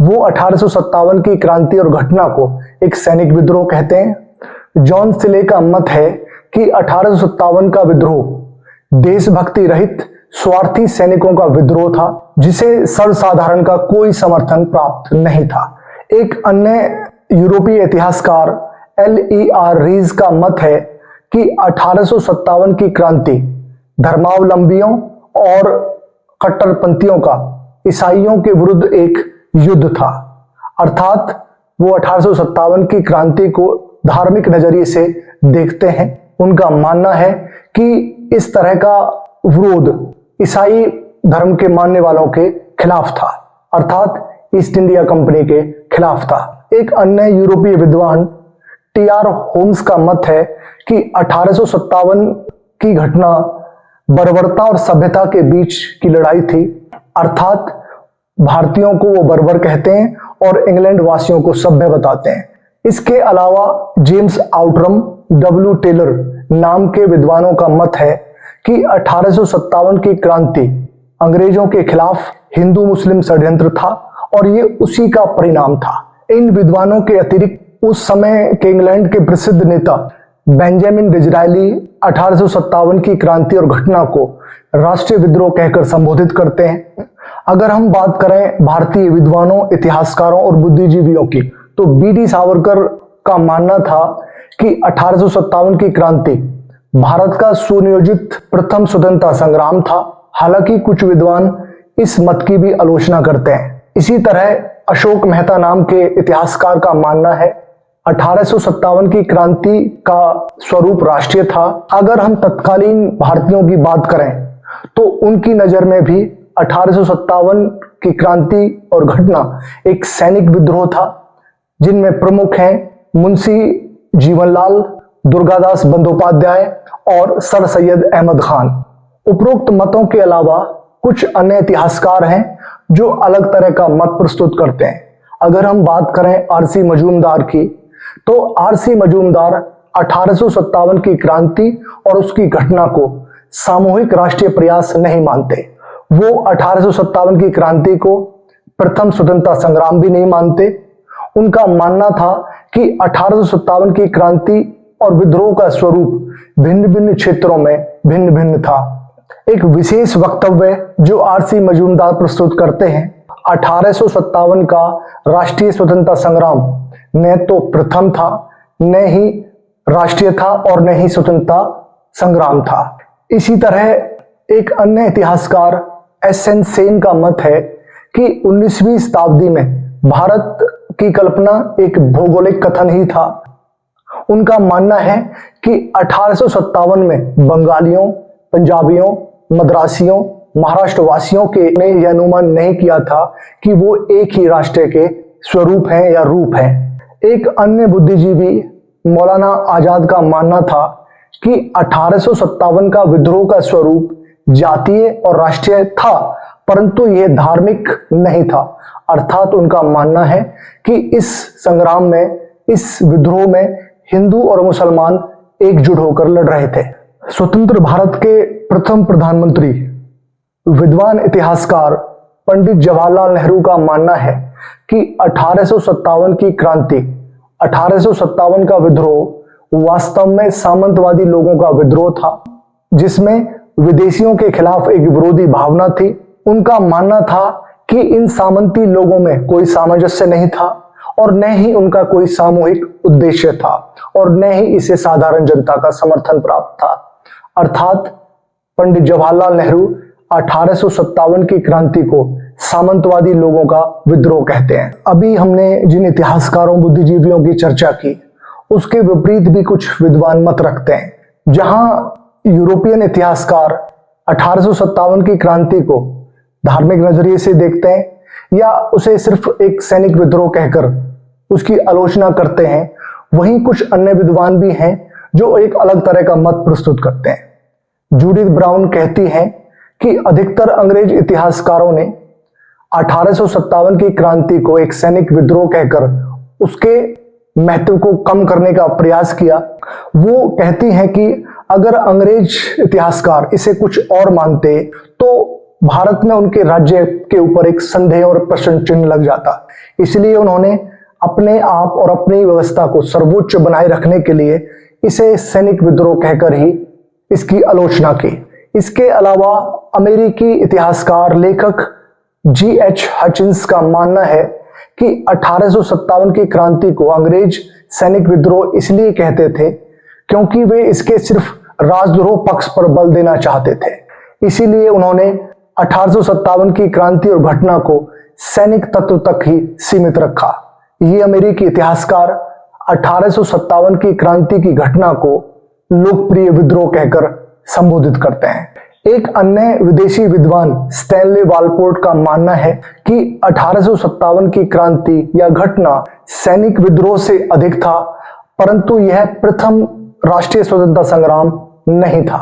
वो 1857 की क्रांति और घटना को एक सैनिक विद्रोह कहते हैं। जॉन सिले का मत है कि 1857 का विद्रोह देशभक्ति रहित स्वार्थी सैनिकों का विद्रोह था, जिसे सर्वसाधारण का कोई समर्थन प्राप्त नहीं था। एक अन्य यूरोपीय इतिहासकार L.E.R. रीज का मत है कि 1857 की क्रांति धर्मावलंबियों और कट्टरपंथियों का ईसाइयों के विरुद्ध एक युद्ध था। अर्थात वो 1857 की क्रांति को धार्मिक नजरिए से देखते हैं। उनका मानना है कि इस तरह का विरोध ईसाई धर्म के मानने वालों के खिलाफ था, अर्थात ईस्ट इंडिया कंपनी के खिलाफ था। एक अन्य यूरोपीय विद्वान T.R. होम्स का मत है कि 1857 की घटना बर्बरता और सभ्यता के बीच की लड़ाई थी, अर्थात भारतीयों को वो बर्बर कहते हैं और इंग्लैंड वासियों को सभ्य बताते हैं। इसके अलावा जेम्स आउटरम, W. टेलर नाम के विद्वानों का मत है कि 1857 की क्रांति अंग्रेजों के खिलाफ हिंदू मुस्लिम षड्यंत्र था और ये उसी का परिणाम था। इन विद्वानों के अतिरिक्त उस समय के इंग्लैंड के प्रसिद्ध नेता बेंजामिन डिज़रायली 1857 की क्रांति और घटना को राष्ट्रीय विद्रोह कहकर संबोधित करते हैं। अगर हम बात करें भारतीय विद्वानों, इतिहासकारों और बुद्धिजीवियों की, तो B.D. सावरकर का मानना था कि 1857 की क्रांति भारत का सुनियोजित प्रथम स्वतंत्रता संग्राम था। हालांकि कुछ विद्वान इस मत की भी आलोचना करते हैं। इसी तरह अशोक मेहता नाम के इतिहासकार का मानना है 1857 की क्रांति का स्वरूप राष्ट्रीय था। अगर हम तत्कालीन भारतीयों की बात करें तो उनकी नजर में भी 1857 की क्रांति और घटना एक सैनिक विद्रोह था, जिनमें प्रमुख हैं मुंशी जीवनलाल, दुर्गादास बंदोपाध्याय और सर सैयद अहमद खान। उपरोक्त मतों के अलावा कुछ अन्य इतिहासकार हैं जो अलग तरह का मत प्रस्तुत करते हैं। अगर हम बात करें R.C. मजूमदार की, तो R.C. मजूमदार 1857 की क्रांति और उसकी घटना को सामूहिक राष्ट्रीय प्रयास नहीं मानते। वो 1857 की क्रांति को प्रथम स्वतंत्रता संग्राम भी नहीं मानते। उनका मानना था कि 1857 की क्रांति और विद्रोह का स्वरूप भिन्न भिन्न क्षेत्रों में भिन्न भिन्न था। एक विशेष वक्तव्य जो R.C. मजूमदार प्रस्तुत करते हैं, 1857 का राष्ट्रीय स्वतंत्रता संग्राम न तो प्रथम था, न ही राष्ट्रीय था और न ही स्वतंत्रता संग्राम था। इसी तरह एक अन्य इतिहासकार S.N. सेन का मत है कि 19वीं शताब्दी में भारत की कल्पना एक भौगोलिक कथन ही था। उनका मानना है कि 1857 में बंगालियों, पंजाबियों, मद्रासियों, महाराष्ट्र वासियों के ने यह अनुमान नहीं किया था कि वो एक ही राष्ट्र के स्वरूप हैं या रूप हैं। एक अन्य बुद्धिजीवी मौलाना आजाद का मानना था कि 1857 का विद्रोह का स्वरूप जातीय और राष्ट्रीय था, परंतु यह धार्मिक नहीं था। अर्थात उनका मानना है कि इस संग्राम में, इस विद्रोह में हिंदू और मुसलमान एकजुट होकर लड़ रहे थे। स्वतंत्र भारत के प्रथम प्रधानमंत्री विद्वान इतिहासकार पंडित जवाहरलाल नेहरू का मानना है कि 1857 की क्रांति, 1857 का विद्रोह वास्तव में सामंतवादी लोगों का विद्रोह था, जिसमें विदेशियों के खिलाफ एक विरोधी भावना थी। उनका मानना था कि इन सामंती लोगों में कोई सामंजस्य नहीं था और न ही उनका कोई सामूहिक उद्देश्य था और न ही इसे साधारण जनता का समर्थन प्राप्त था। अर्थात पंडित जवाहरलाल नेहरू 1857 की क्रांति को सामंतवादी लोगों का विद्रोह कहते हैं। अभी हमने जिन इतिहासकारों बुद्धिजीवियों की चर्चा की, उसके विपरीत भी कुछ विद्वान मत रखते हैं। जहां यूरोपियन इतिहासकार 1857 की क्रांति को धार्मिक नजरिए से देखते हैं या उसे सिर्फ एक सैनिक विद्रोह कहकर उसकी आलोचना करते हैं, वहीं कुछ अन्य विद्वान भी हैं जो एक अलग तरह का मत प्रस्तुत करते हैं। जूडिथ ब्राउन कहती हैं कि अधिकतर अंग्रेज इतिहासकारों ने 1857 की क्रांति को एक सैनिक विद्रोह कहकर उसके महत्व को कम करने का प्रयास किया। वो कहती हैं कि अगर अंग्रेज इतिहासकार इसे कुछ और मानते तो भारत में उनके राज्य के ऊपर एक संदेह और प्रश्न चिन्ह लग जाता। इसलिए उन्होंने अपने आप और अपनी व्यवस्था को सर्वोच्च बनाए रखने के लिए इसे सैनिक विद्रोह कहकर ही इसकी आलोचना की। इसके अलावा अमेरिकी इतिहासकार लेखक G.H. हचिंस का मानना है कि 1857 की क्रांति को अंग्रेज सैनिक विद्रोह इसलिए कहते थे क्योंकि वे इसके सिर्फ राजद्रोह पक्ष पर बल देना चाहते थे। इसीलिए उन्होंने 1857 की क्रांति और घटना को सैनिक तत्व तक ही सीमित रखा। ये अमेरिकी इतिहासकार 1857 की क्रांति की घटना को लोकप्रिय विद्रोह कहकर संबोधित करते हैं। एक अन्य विदेशी विद्वान स्टैनले वालपोर्ट का मानना है कि 1857 की क्रांति या घटना सैनिक विद्रोह से अधिक था, परंतु यह प्रथम राष्ट्रीय स्वतंत्रता संग्राम नहीं था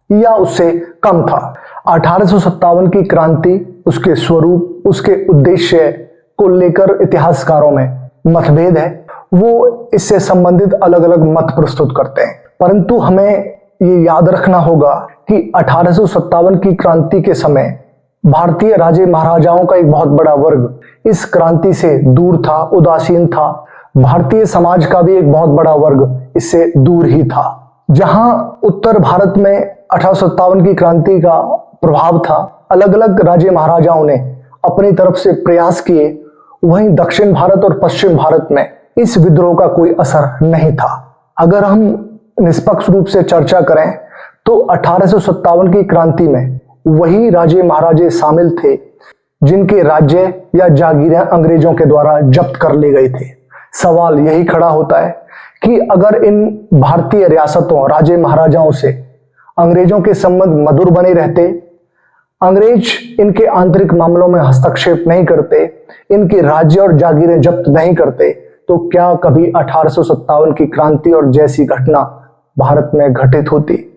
या उससे कम था। 1857 की क्रांति, उसके स्वरूप, उसके उद्देश्य को लेकर इतिहासकारों में मतभेद है। वो इससे संबंधित अलग अलग मत प्रस्तुत करते हैं, परंतु हमें ये याद रखना होगा कि 1857 की क्रांति के समय भारतीय राजे महाराजाओं का एक बहुत बड़ा वर्ग इस क्रांति से दूर था, उदासीन था। भारतीय समाज का भी एक बहुत बड़ा वर्ग इससे दूर ही था। जहां उत्तर भारत में 1857 की क्रांति का प्रभाव था, अलग अलग राजे महाराजाओं ने अपनी तरफ से प्रयास किए, वहीं दक्षिण भारत और पश्चिम भारत में इस विद्रोह का कोई असर नहीं था। अगर हम निष्पक्ष रूप से चर्चा करें तो 1857 की क्रांति में वही राजे महाराजे शामिल थे जिनके राज्य या जागीरें अंग्रेजों के द्वारा जब्त कर ली गई थे। सवाल यही खड़ा होता है कि अगर इन भारतीय रियासतों, राजे महाराजाओं से अंग्रेजों के संबंध मधुर बने रहते, अंग्रेज इनके आंतरिक मामलों में हस्तक्षेप नहीं करते, इनके राज्य और जागीरें जब्त नहीं करते, तो क्या कभी 1857 की क्रांति और जैसी घटना भारत में घटित होती?